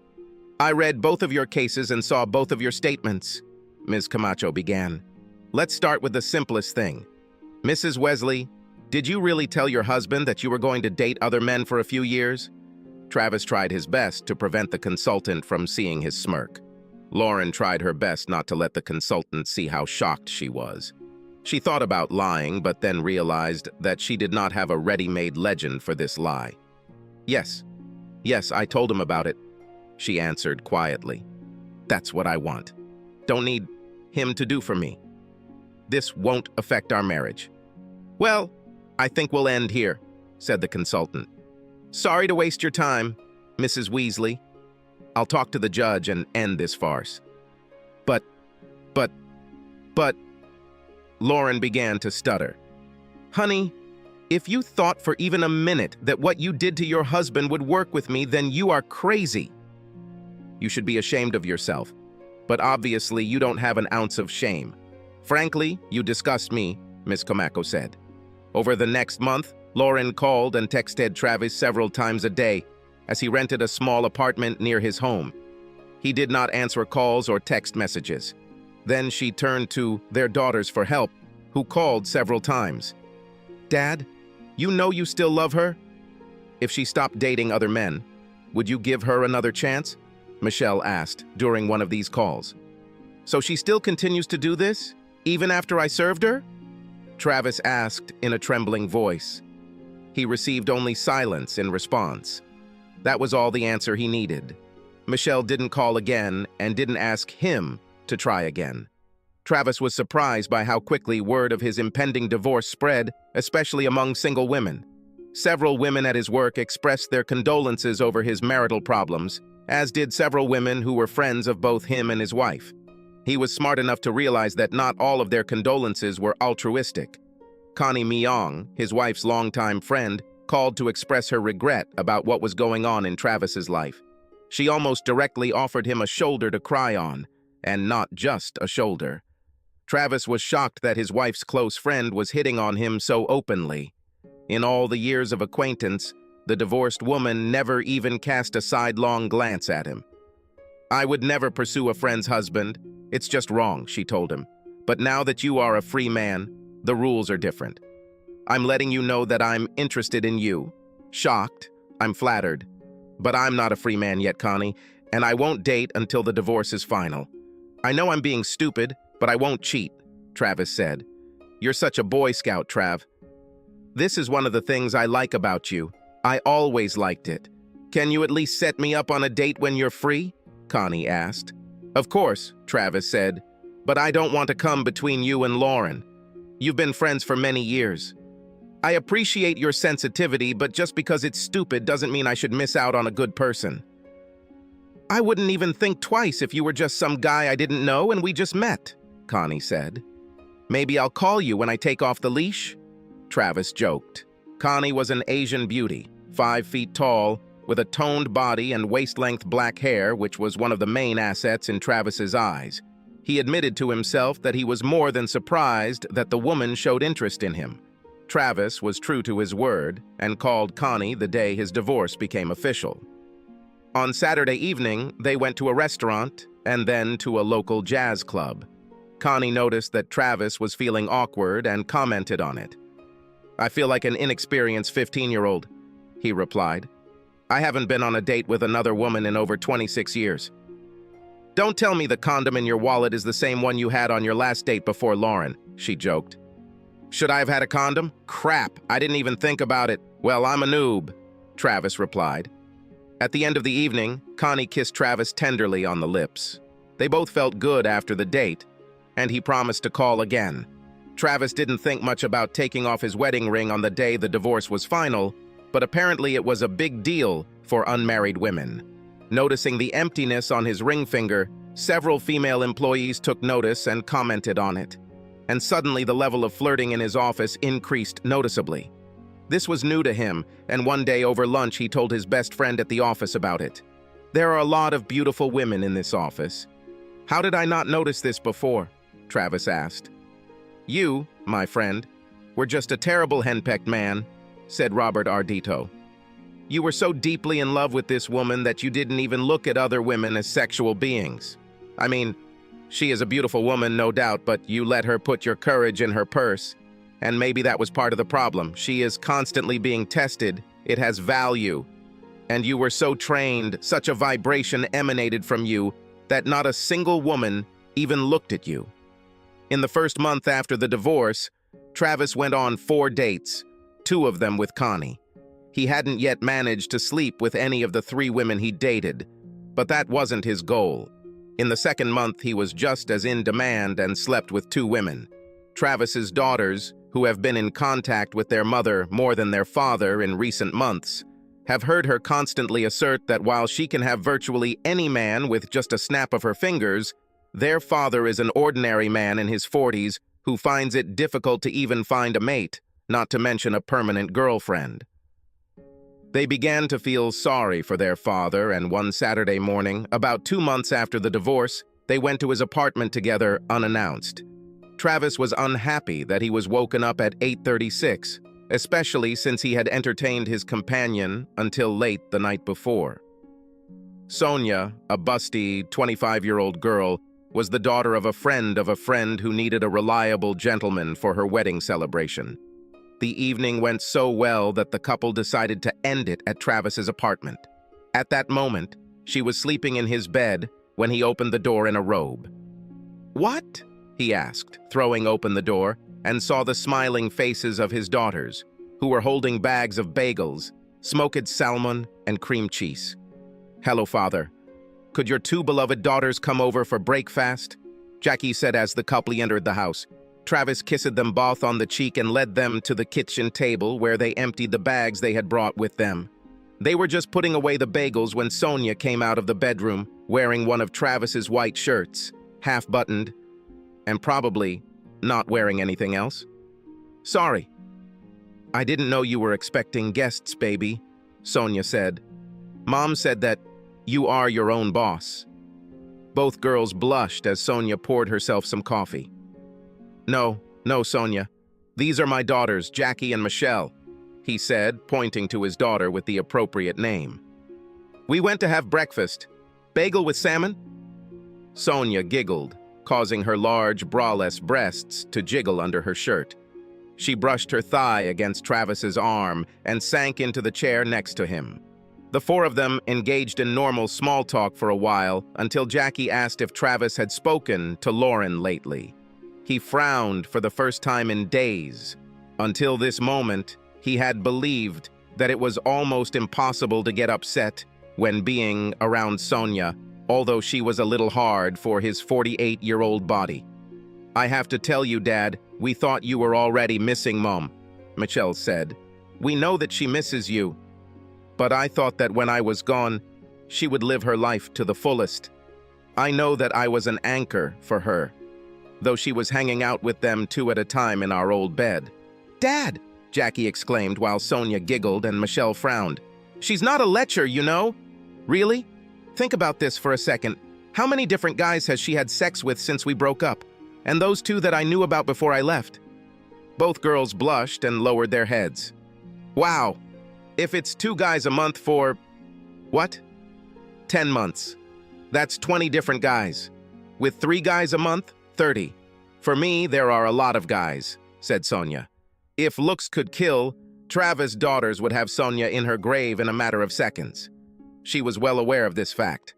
"I read both of your cases and saw both of your statements," Ms. Camacho began. "Let's start with the simplest thing. Mrs. Wesley, did you really tell your husband that you were going to date other men for a few years?" Travis tried his best to prevent the consultant from seeing his smirk. Lauren tried her best not to let the consultant see how shocked she was. She thought about lying, but then realized that she did not have a ready-made legend for this lie. Yes, I told him about it," she answered quietly. "That's what I want. Don't need him to do for me. This won't affect our marriage." "Well, I think we'll end here," said the consultant. "Sorry to waste your time, Mrs. Weasley. I'll talk to the judge and end this farce." But, Lauren began to stutter. "Honey, if you thought for even a minute that what you did to your husband would work with me, then you are crazy. You should be ashamed of yourself. But obviously you don't have an ounce of shame. Frankly, you disgust me," Ms. Camacho said. Over the next month, Lauren called and texted Travis several times a day as he rented a small apartment near his home. He did not answer calls or text messages. Then she turned to their daughters for help, who called several times. "Dad, you know you still love her? If she stopped dating other men, would you give her another chance?" Michelle asked during one of these calls. "So she still continues to do this, even after I served her?" Travis asked in a trembling voice. He received only silence in response. That was all the answer he needed. Michelle didn't call again and didn't ask him to try again. Travis was surprised by how quickly word of his impending divorce spread, especially among single women. Several women at his work expressed their condolences over his marital problems, as did several women who were friends of both him and his wife. He was smart enough to realize that not all of their condolences were altruistic. Connie Myong, his wife's longtime friend, called to express her regret about what was going on in Travis's life. She almost directly offered him a shoulder to cry on, and not just a shoulder. Travis was shocked that his wife's close friend was hitting on him so openly. In all the years of acquaintance, the divorced woman never even cast a sidelong glance at him. "I would never pursue a friend's husband. It's just wrong," she told him. "But now that you are a free man, the rules are different. I'm letting you know that I'm interested in you." Shocked, "I'm flattered. But I'm not a free man yet, Connie, and I won't date until the divorce is final. I know I'm being stupid, but I won't cheat," Travis said. "You're such a Boy Scout, Trav. This is one of the things I like about you. I always liked it. Can you at least set me up on a date when you're free?" Connie asked. "Of course," Travis said, "but I don't want to come between you and Lauren. You've been friends for many years. I appreciate your sensitivity, but just because it's stupid doesn't mean I should miss out on a good person. I wouldn't even think twice if you were just some guy I didn't know and we just met," Connie said. "Maybe I'll call you when I take off the leash?" Travis joked. Connie was an Asian beauty, 5 feet tall, with a toned body and waist-length black hair, which was one of the main assets in Travis's eyes. He admitted to himself that he was more than surprised that the woman showed interest in him. Travis was true to his word and called Connie the day his divorce became official. On Saturday evening, they went to a restaurant and then to a local jazz club. Connie noticed that Travis was feeling awkward and commented on it. "I feel like an inexperienced 15-year-old, he replied. "I haven't been on a date with another woman in over 26 years. "Don't tell me the condom in your wallet is the same one you had on your last date before Lauren," she joked. "Should I have had a condom? Crap, I didn't even think about it. Well, I'm a noob," Travis replied. At the end of the evening, Connie kissed Travis tenderly on the lips. They both felt good after the date, and he promised to call again. Travis didn't think much about taking off his wedding ring on the day the divorce was final, but apparently it was a big deal for unmarried women. Noticing the emptiness on his ring finger, several female employees took notice and commented on it. And suddenly the level of flirting in his office increased noticeably. This was new to him, and one day over lunch he told his best friend at the office about it. "There are a lot of beautiful women in this office. How did I not notice this before?" Travis asked. "You, my friend, were just a terrible henpecked man," said Robert Ardito. "You were so deeply in love with this woman that you didn't even look at other women as sexual beings. I mean, she is a beautiful woman, no doubt, but you let her put your courage in her purse. And maybe that was part of the problem. She is constantly being tested. It has value. And you were so trained, such a vibration emanated from you, that not a single woman even looked at you." In the first month after the divorce, Travis went on 4 dates, 2 of them with Connie. He hadn't yet managed to sleep with any of the 3 women he dated, but that wasn't his goal. In the second month, he was just as in demand and slept with 2 women. Travis's daughters, who have been in contact with their mother more than their father in recent months, have heard her constantly assert that while she can have virtually any man with just a snap of her fingers, their father is an ordinary man in his 40s who finds it difficult to even find a mate, not to mention a permanent girlfriend. They began to feel sorry for their father, and one Saturday morning, about 2 months after the divorce, they went to his apartment together unannounced. Travis was unhappy that he was woken up at 8:36, especially since he had entertained his companion until late the night before. Sonia, a busty, 25-year-old girl, was the daughter of a friend who needed a reliable gentleman for her wedding celebration. The evening went so well that the couple decided to end it at Travis's apartment. At that moment, she was sleeping in his bed when he opened the door in a robe. "What?" he asked, throwing open the door, and saw the smiling faces of his daughters, who were holding bags of bagels, smoked salmon, and cream cheese. "Hello, Father. Could your 2 beloved daughters come over for breakfast?" Jackie said as the couple entered the house. Travis kissed them both on the cheek and led them to the kitchen table where they emptied the bags they had brought with them. They were just putting away the bagels when Sonia came out of the bedroom wearing one of Travis's white shirts, half-buttoned, and probably not wearing anything else. "Sorry. I didn't know you were expecting guests, baby," Sonia said. "Mom said that you are your own boss." Both girls blushed as Sonia poured herself some coffee. No, Sonia. These are my daughters, Jackie and Michelle," he said, pointing to his daughter with the appropriate name. "We went to have breakfast. Bagel with salmon?" Sonia giggled, causing her large, braless breasts to jiggle under her shirt. She brushed her thigh against Travis's arm and sank into the chair next to him. The four of them engaged in normal small talk for a while until Jackie asked if Travis had spoken to Lauren lately. He frowned for the first time in days. Until this moment, he had believed that it was almost impossible to get upset when being around Sonia, although she was a little hard for his 48-year-old body. "I have to tell you, Dad, we thought you were already missing Mom," Michelle said. "We know that she misses you, but I thought that when I was gone, she would live her life to the fullest. I know that I was an anchor for her, though she was hanging out with them two at a time in our old bed." "Dad!" Jackie exclaimed while Sonia giggled and Michelle frowned. "She's not a lecher, you know." "Really? Think about this for a second. How many different guys has she had sex with since we broke up? And those two that I knew about before I left?" Both girls blushed and lowered their heads. "Wow. If it's 2 guys a month for, what? 10 months. That's 20 different guys. With 3 guys a month, 30. For me, there are a lot of guys," said Sonia. If looks could kill, Travis' daughters would have Sonia in her grave in a matter of seconds. She was well aware of this fact.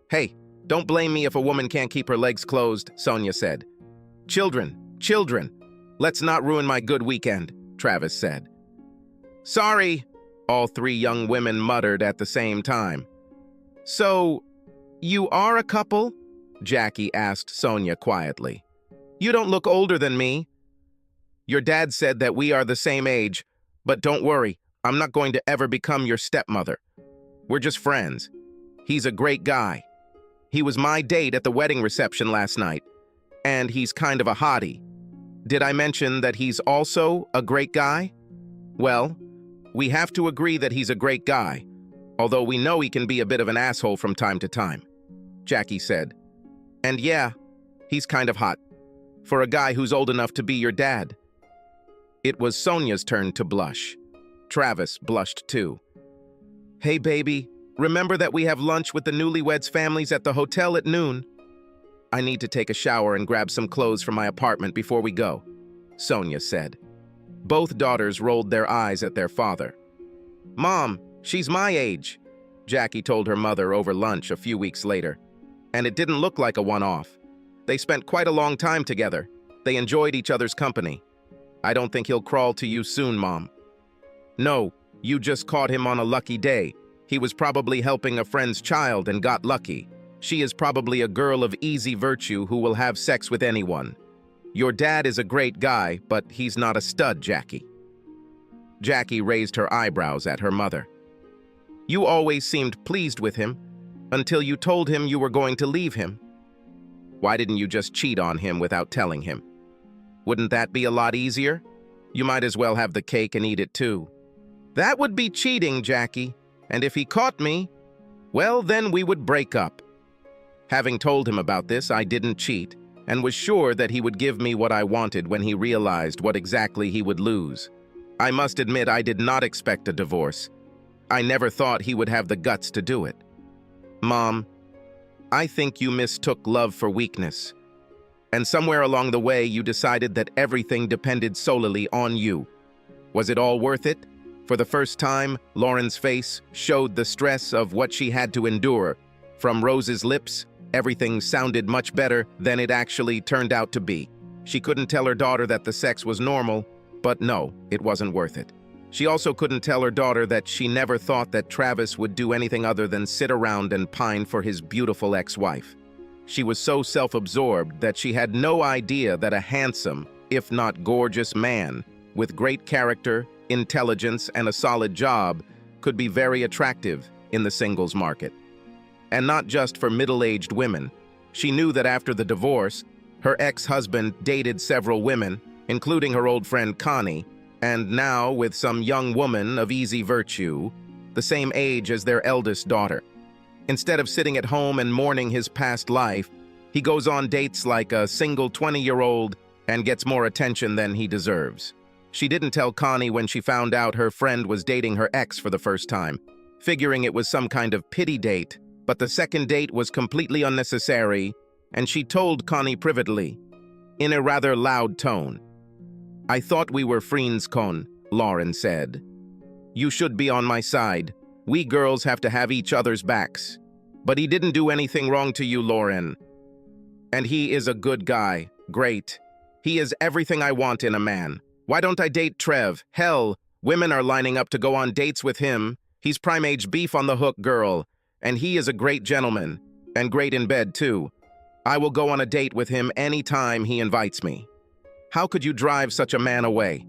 "Hey, don't blame me if a woman can't keep her legs closed," Sonia said. Children, let's not ruin my good weekend," Travis said. "Sorry," all 3 young women muttered at the same time. "So, you are a couple?" Jackie asked Sonia quietly. "You don't look older than me." "Your dad said that we are the same age, but don't worry, I'm not going to ever become your stepmother. We're just friends. He's a great guy. He was my date at the wedding reception last night, and he's kind of a hottie. Did I mention that he's also a great guy? Well, we have to agree that he's a great guy, although we know he can be a bit of an asshole from time to time," Jackie said. "And yeah, he's kind of hot, for a guy who's old enough to be your dad." It was Sonia's turn to blush. Travis blushed too. "Hey baby, remember that we have lunch with the newlyweds' families at the hotel at noon? I need to take a shower and grab some clothes from my apartment before we go," Sonia said. Both daughters rolled their eyes at their father. "Mom, she's my age," Jackie told her mother over lunch a few weeks later. And it didn't look like a one-off. They spent quite a long time together. They enjoyed each other's company. "I don't think he'll crawl to you soon, Mom." "No, you just caught him on a lucky day. He was probably helping a friend's child and got lucky. She is probably a girl of easy virtue who will have sex with anyone. Your dad is a great guy, but he's not a stud, Jackie." Jackie raised her eyebrows at her mother. "You always seemed pleased with him, until you told him you were going to leave him. Why didn't you just cheat on him without telling him? Wouldn't that be a lot easier? You might as well have the cake and eat it too." "That would be cheating, Jackie, and if he caught me, well, then we would break up. Having told him about this, I didn't cheat, and was sure that he would give me what I wanted when he realized what exactly he would lose. I must admit I did not expect a divorce. I never thought he would have the guts to do it. Mom, I think you mistook love for weakness. And somewhere along the way, you decided that everything depended solely on you. Was it all worth it?" For the first time, Lauren's face showed the stress of what she had to endure. From Rose's lips, everything sounded much better than it actually turned out to be. She couldn't tell her daughter that the sex was normal, but no, it wasn't worth it. She also couldn't tell her daughter that she never thought that Travis would do anything other than sit around and pine for his beautiful ex-wife. She was so self-absorbed that she had no idea that a handsome, if not gorgeous man, with great character, intelligence, and a solid job could be very attractive in the singles market. And not just for middle-aged women. She knew that after the divorce, her ex-husband dated several women, including her old friend Connie, and now with some young woman of easy virtue, the same age as their eldest daughter. Instead of sitting at home and mourning his past life, he goes on dates like a single 20-year-old and gets more attention than he deserves. She didn't tell Connie when she found out her friend was dating her ex for the first time, figuring it was some kind of pity date, but the second date was completely unnecessary, and she told Connie privately, in a rather loud tone. "I thought we were friends, Con," Lauren said. "You should be on my side. We girls have to have each other's backs. But he didn't do anything wrong to you, Lauren. And he is a good guy. Great. He is everything I want in a man. Why don't I date Trev? Hell, women are lining up to go on dates with him. He's prime-age beef on the hook, girl. And he is a great gentleman. And great in bed, too. I will go on a date with him any time he invites me." How could you drive such a man away?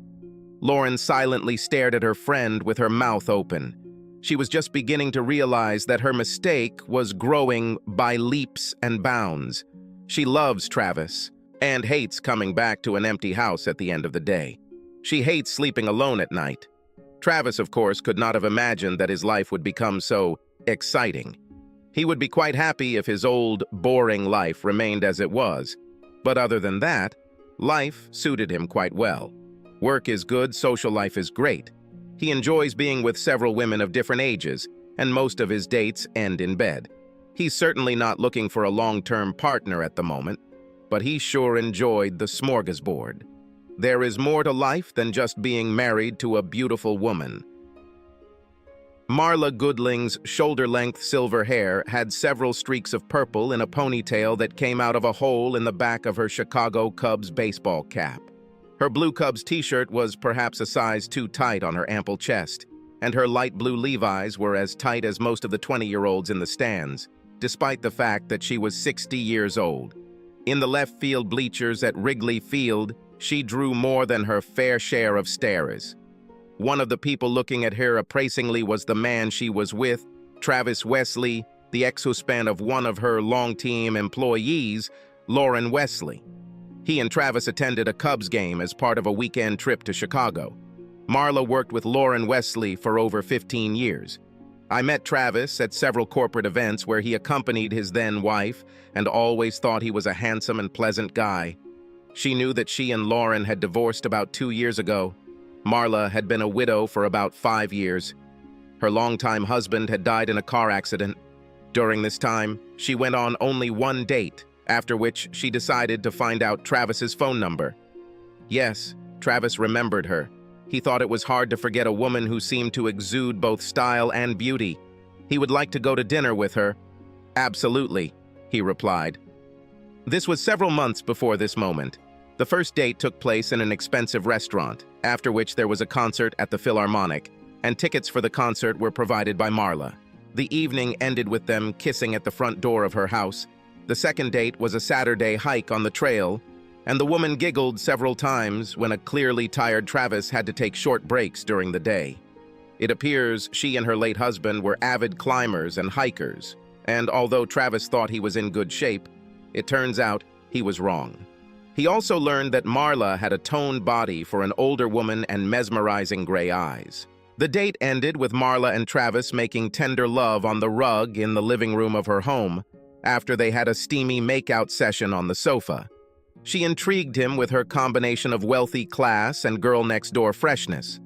Lauren silently stared at her friend with her mouth open. She was just beginning to realize that her mistake was growing by leaps and bounds. She loves Travis and hates coming back to an empty house at the end of the day. She hates sleeping alone at night. Travis, of course, could not have imagined that his life would become so exciting. He would be quite happy if his old, boring life remained as it was. But other than that, life suited him quite well. Work is good, social life is great. He enjoys being with several women of different ages, and most of his dates end in bed. He's certainly not looking for a long-term partner at the moment, but he sure enjoyed the smorgasbord. There is more to life than just being married to a beautiful woman. Marla Goodling's shoulder-length silver hair had several streaks of purple in a ponytail that came out of a hole in the back of her Chicago Cubs baseball cap. Her blue Cubs t-shirt was perhaps a size too tight on her ample chest, and her light blue Levi's were as tight as most of the 20-year-olds in the stands, despite the fact that she was 60 years old. In the left field bleachers at Wrigley Field, she drew more than her fair share of stares. One of the people looking at her appraisingly was the man she was with, Travis Wesley, the ex-husband of one of her long-team employees, Lauren Wesley. He and Travis attended a Cubs game as part of a weekend trip to Chicago. Marla worked with Lauren Wesley for over 15 years. I met Travis at several corporate events where he accompanied his then-wife and always thought he was a handsome and pleasant guy. She knew that she and Lauren had divorced about 2 years ago. Marla had been a widow for about 5 years. Her longtime husband had died in a car accident. During this time, she went on only one date, after which she decided to find out Travis's phone number. Yes, Travis remembered her. He thought it was hard to forget a woman who seemed to exude both style and beauty. He would like to go to dinner with her. Absolutely, he replied. This was several months before this moment. The first date took place in an expensive restaurant, after which there was a concert at the Philharmonic, and tickets for the concert were provided by Marla. The evening ended with them kissing at the front door of her house. The second date was a Saturday hike on the trail, and the woman giggled several times when a clearly tired Travis had to take short breaks during the day. It appears she and her late husband were avid climbers and hikers, and although Travis thought he was in good shape, it turns out he was wrong. He also learned that Marla had a toned body for an older woman and mesmerizing gray eyes. The date ended with Marla and Travis making tender love on the rug in the living room of her home, after they had a steamy makeout session on the sofa. She intrigued him with her combination of wealthy class and girl-next-door freshness.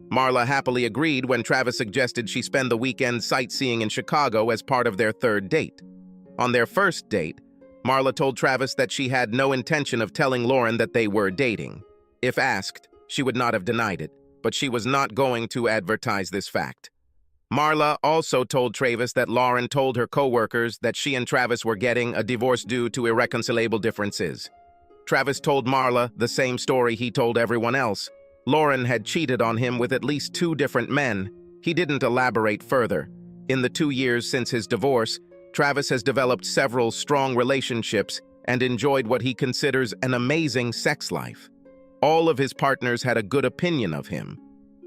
Marla happily agreed when Travis suggested she spend the weekend sightseeing in Chicago as part of their third date. On their first date, Marla told Travis that she had no intention of telling Lauren that they were dating. If asked, she would not have denied it, but she was not going to advertise this fact. Marla also told Travis that Lauren told her co-workers that she and Travis were getting a divorce due to irreconcilable differences. Travis told Marla the same story he told everyone else. Lauren had cheated on him with at least 2 different men. He didn't elaborate further. In the 2 years since his divorce, Travis has developed several strong relationships and enjoyed what he considers an amazing sex life. All of his partners had a good opinion of him,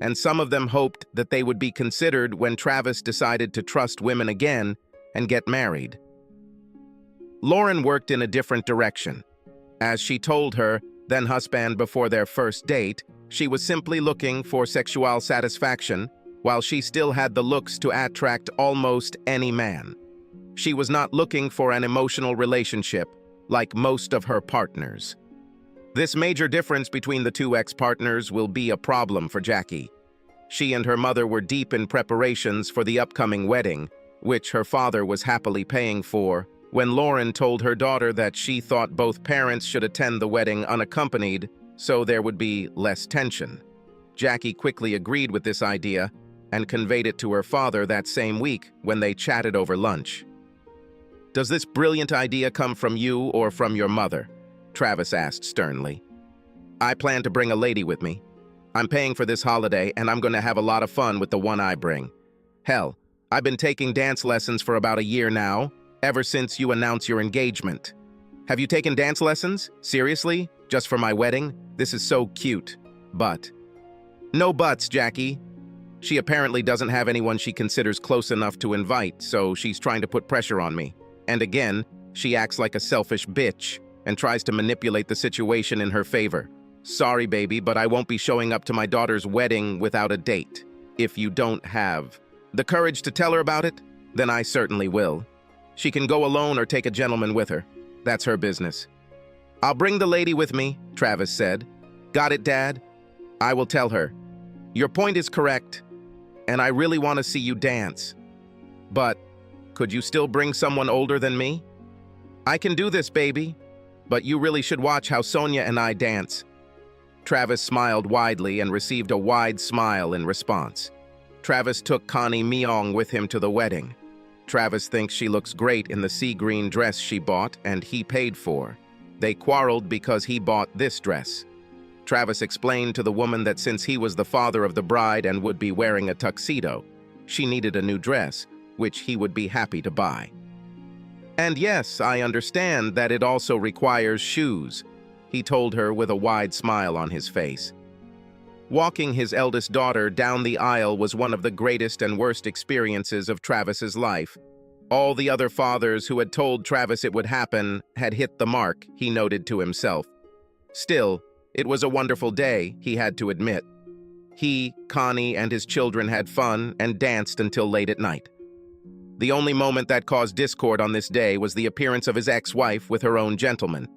and some of them hoped that they would be considered when Travis decided to trust women again and get married. Lauren worked in a different direction. As she told her then-husband before their first date, she was simply looking for sexual satisfaction, while she still had the looks to attract almost any man. She was not looking for an emotional relationship like most of her partners. This major difference between the two ex-partners will be a problem for Jackie. She and her mother were deep in preparations for the upcoming wedding, which her father was happily paying for, when Lauren told her daughter that she thought both parents should attend the wedding unaccompanied so there would be less tension. Jackie quickly agreed with this idea and conveyed it to her father that same week when they chatted over lunch. "Does this brilliant idea come from you or from your mother?" Travis asked sternly. "I plan to bring a lady with me. I'm paying for this holiday and I'm going to have a lot of fun with the one I bring. Hell, I've been taking dance lessons for about a year now, ever since you announced your engagement. Have you taken dance lessons? Seriously? Just for my wedding? This is so cute. But..." "No buts, Jackie. She apparently doesn't have anyone she considers close enough to invite, so she's trying to put pressure on me. And again, she acts like a selfish bitch and tries to manipulate the situation in her favor. Sorry, baby, but I won't be showing up to my daughter's wedding without a date. If you don't have the courage to tell her about it, then I certainly will. She can go alone or take a gentleman with her. That's her business." "I'll bring the lady with me," Travis said. "Got it, Dad? I will tell her. Your point is correct, and I really want to see you dance. But could you still bring someone older than me?" "I can do this, baby, but you really should watch how Sonia and I dance." Travis smiled widely and received a wide smile in response. Travis took Connie Myong with him to the wedding. Travis thinks she looks great in the sea green dress she bought and he paid for. They quarreled because he bought this dress. Travis explained to the woman that since he was the father of the bride and would be wearing a tuxedo, she needed a new dress, which he would be happy to buy. "And yes, I understand that it also requires shoes," he told her with a wide smile on his face. Walking his eldest daughter down the aisle was one of the greatest and worst experiences of Travis's life. All the other fathers who had told Travis it would happen had hit the mark, he noted to himself. Still, it was a wonderful day, he had to admit. He, Connie, and his children had fun and danced until late at night. The only moment that caused discord on this day was the appearance of his ex-wife with her own gentleman.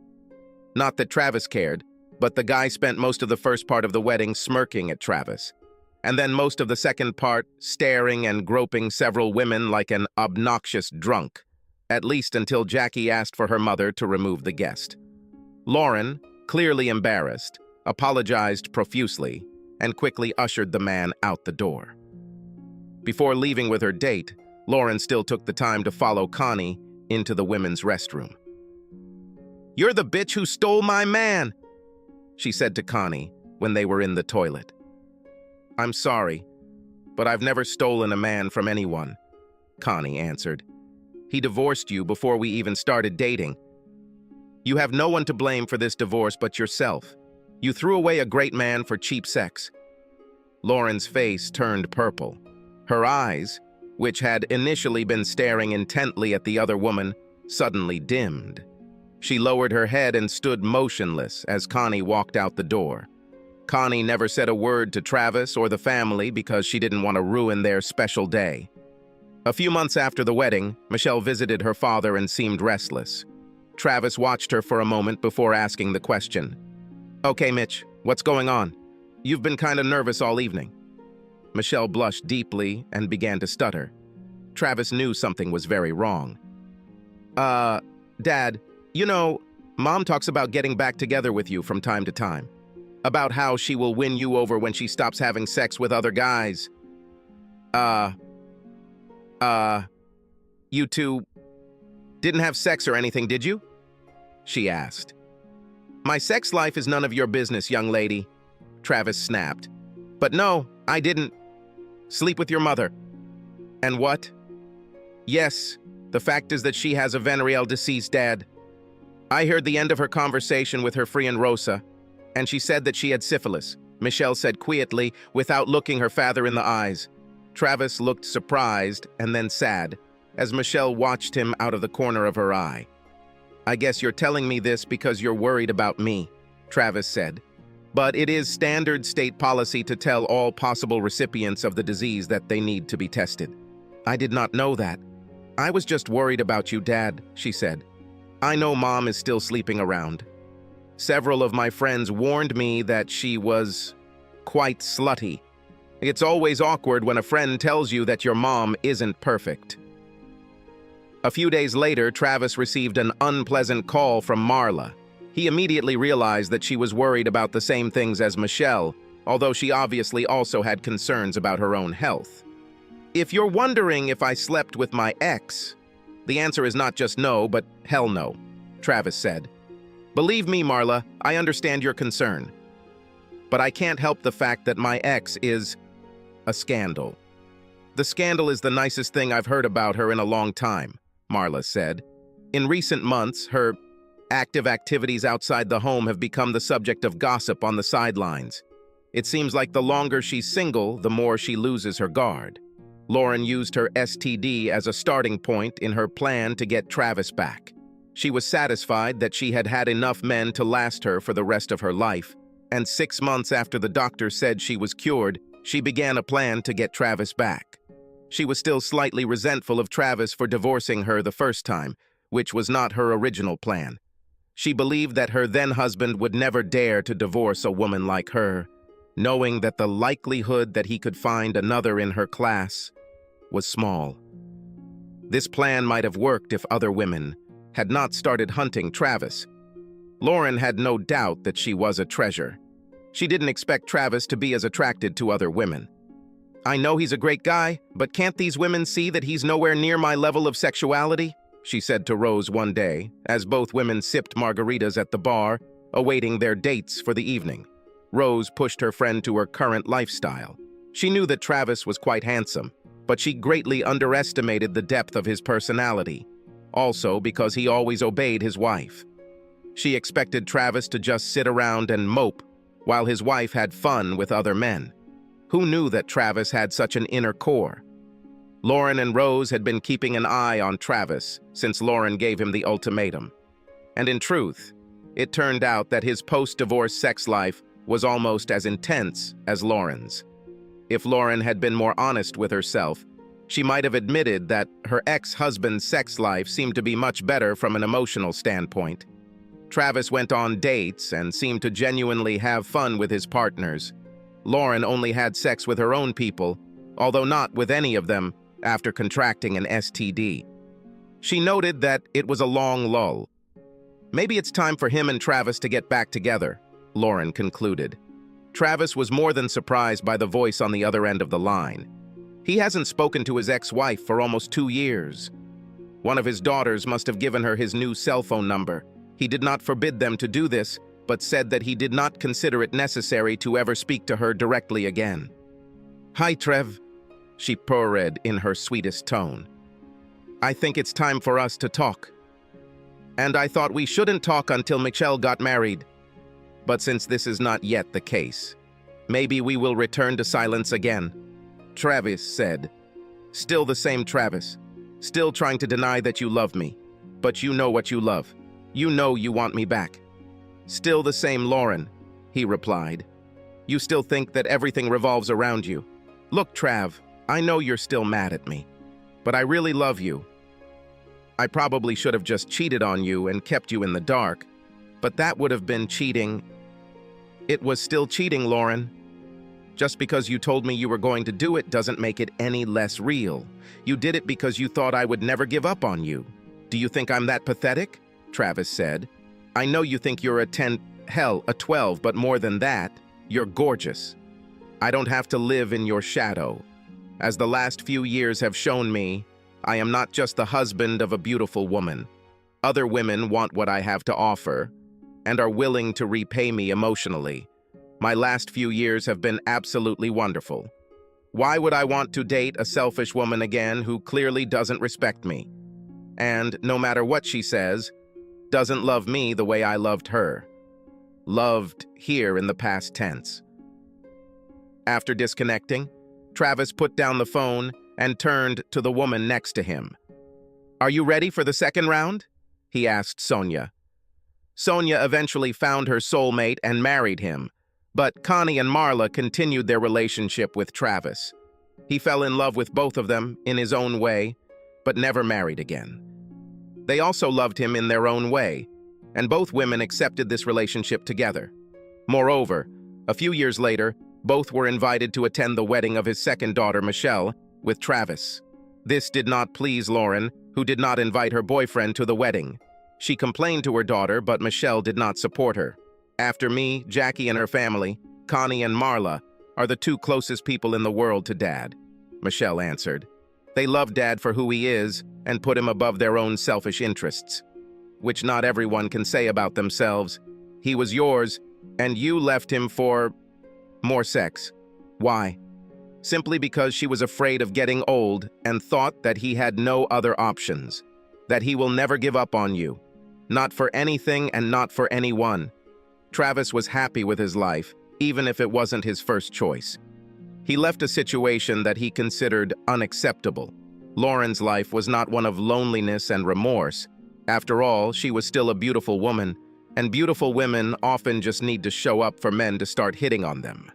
Not that Travis cared, but the guy spent most of the first part of the wedding smirking at Travis, and then most of the second part staring and groping several women like an obnoxious drunk, at least until Jackie asked for her mother to remove the guest. Lauren, clearly embarrassed, apologized profusely and quickly ushered the man out the door. Before leaving with her date, Lauren still took the time to follow Connie into the women's restroom. "You're the bitch who stole my man," she said to Connie when they were in the toilet. "I'm sorry, but I've never stolen a man from anyone," Connie answered. "He divorced you before we even started dating. You have no one to blame for this divorce but yourself. You threw away a great man for cheap sex." Lauren's face turned purple. Her eyes, which had initially been staring intently at the other woman, suddenly dimmed. She lowered her head and stood motionless as Connie walked out the door. Connie never said a word to Travis or the family because she didn't want to ruin their special day. A few months after the wedding, Michelle visited her father and seemed restless. Travis watched her for a moment before asking the question. "Okay, Mitch, what's going on? You've been kind of nervous all evening." Michelle blushed deeply and began to stutter. Travis knew something was very wrong. Dad, you know, Mom talks about getting back together with you from time to time. About how she will win you over when she stops having sex with other guys. You two didn't have sex or anything, did you?" she asked. "My sex life is none of your business, young lady," Travis snapped. "But no, I didn't. Sleep with your mother." "And what?" "Yes, The fact is that she has a venereal disease, Dad. I heard the end of her conversation with her friend Rosa, and she said that she had syphilis, Michelle said quietly, without looking her father in the eyes. Travis looked surprised and then sad, as Michelle watched him out of the corner of her eye. I guess you're telling me this because you're worried about me, Travis said. But it is standard state policy to tell all possible recipients of the disease that they need to be tested. I did not know that. I was just worried about you, Dad, she said. I know Mom is still sleeping around. Several of my friends warned me that she was quite slutty. It's always awkward when a friend tells you that your mom isn't perfect. A few days later, Travis received an unpleasant call from Marla. He immediately realized that she was worried about the same things as Michelle, although she obviously also had concerns about her own health. If you're wondering if I slept with my ex, the answer is not just no, but hell no, Travis said. Believe me, Marla, I understand your concern. But I can't help the fact that my ex is a scandal. The scandal is the nicest thing I've heard about her in a long time, Marla said. In recent months, her active activities outside the home have become the subject of gossip on the sidelines. It seems like the longer she's single, the more she loses her guard. Lauren used her STD as a starting point in her plan to get Travis back. She was satisfied that she had had enough men to last her for the rest of her life, and 6 months after the doctor said she was cured, she began a plan to get Travis back. She was still slightly resentful of Travis for divorcing her the first time, which was not her original plan. She believed that her then-husband would never dare to divorce a woman like her, knowing that the likelihood that he could find another in her class was small. This plan might have worked if other women had not started hunting Travis. Lauren had no doubt that she was a treasure. She didn't expect Travis to be as attracted to other women. I know he's a great guy, but can't these women see that he's nowhere near my level of sexuality? She said to Rose one day, as both women sipped margaritas at the bar, awaiting their dates for the evening. Rose pushed her friend to her current lifestyle. She knew that Travis was quite handsome, but she greatly underestimated the depth of his personality, also because he always obeyed his wife. She expected Travis to just sit around and mope while his wife had fun with other men. Who knew that Travis had such an inner core? Lauren and Rose had been keeping an eye on Travis since Lauren gave him the ultimatum. And in truth, it turned out that his post-divorce sex life was almost as intense as Lauren's. If Lauren had been more honest with herself, she might have admitted that her ex-husband's sex life seemed to be much better from an emotional standpoint. Travis went on dates and seemed to genuinely have fun with his partners. Lauren only had sex with her own people, although not with any of them after contracting an STD. She noted that it was a long lull. Maybe it's time for him and Travis to get back together, Lauren concluded. Travis was more than surprised by the voice on the other end of the line. He hasn't spoken to his ex-wife for almost 2 years. One of his daughters must have given her his new cell phone number. He did not forbid them to do this, but said that he did not consider it necessary to ever speak to her directly again. "Hi, Trev," she purred in her sweetest tone. "I think it's time for us to talk. And I thought we shouldn't talk until Michelle got married. But since this is not yet the case, maybe we will return to silence again," Travis said. "Still the same Travis. Still trying to deny that you love me. But you know what you love. You know you want me back." "Still the same Lauren," he replied. "You still think that everything revolves around you. Look, Trav, I know you're still mad at me, but I really love you. I probably should have just cheated on you and kept you in the dark, but that would have been cheating. It was still cheating, Lauren. Just because you told me you were going to do it doesn't make it any less real. You did it because you thought I would never give up on you. Do you think I'm that pathetic?" Travis said. "I know you think you're a 10, hell, a 12, but more than that, you're gorgeous. I don't have to live in your shadow. As the last few years have shown me, I am not just the husband of a beautiful woman. Other women want what I have to offer and are willing to repay me emotionally. My last few years have been absolutely wonderful. Why would I want to date a selfish woman again who clearly doesn't respect me? and, no matter what she says, doesn't love me the way I loved her. Loved here in the past tense. After disconnecting, Travis put down the phone and turned to the woman next to him. "Are you ready for the second round?" he asked Sonia. Sonia eventually found her soulmate and married him, but Connie and Marla continued their relationship with Travis. He fell in love with both of them in his own way, but never married again. They also loved him in their own way, and both women accepted this relationship together. Moreover, a few years later, both were invited to attend the wedding of his second daughter, Michelle, with Travis. This did not please Lauren, who did not invite her boyfriend to the wedding. She complained to her daughter, but Michelle did not support her. "After me, Jackie and her family, Connie and Marla, are the two closest people in the world to Dad," Michelle answered. "They love Dad for who he is and put him above their own selfish interests, which not everyone can say about themselves. He was yours, and you left him for more sex. Why? Simply because she was afraid of getting old and thought that he had no other options, that he will never give up on you. Not for anything and not for anyone. Travis was happy with his life, even if it wasn't his first choice. He left a situation that he considered unacceptable. Lauren's life was not one of loneliness and remorse. After all, she was still a beautiful woman, and beautiful women often just need to show up for men to start hitting on them.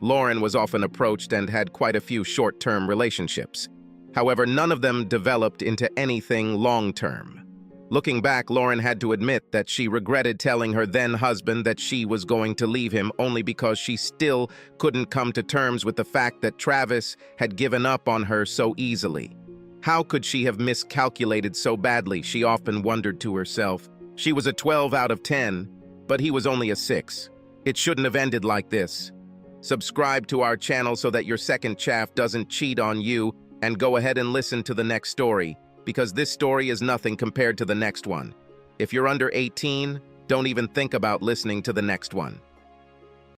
Lauren was often approached and had quite a few short-term relationships. However, none of them developed into anything long-term. Looking back, Lauren had to admit that she regretted telling her then-husband that she was going to leave him only because she still couldn't come to terms with the fact that Travis had given up on her so easily. How could she have miscalculated so badly, she often wondered to herself. She was a 12 out of 10, but he was only a 6. It shouldn't have ended like this. Subscribe to our channel so that your second chaff doesn't cheat on you, and go ahead and listen to the next story, because this story is nothing compared to the next one. If you're under 18, don't even think about listening to the next one.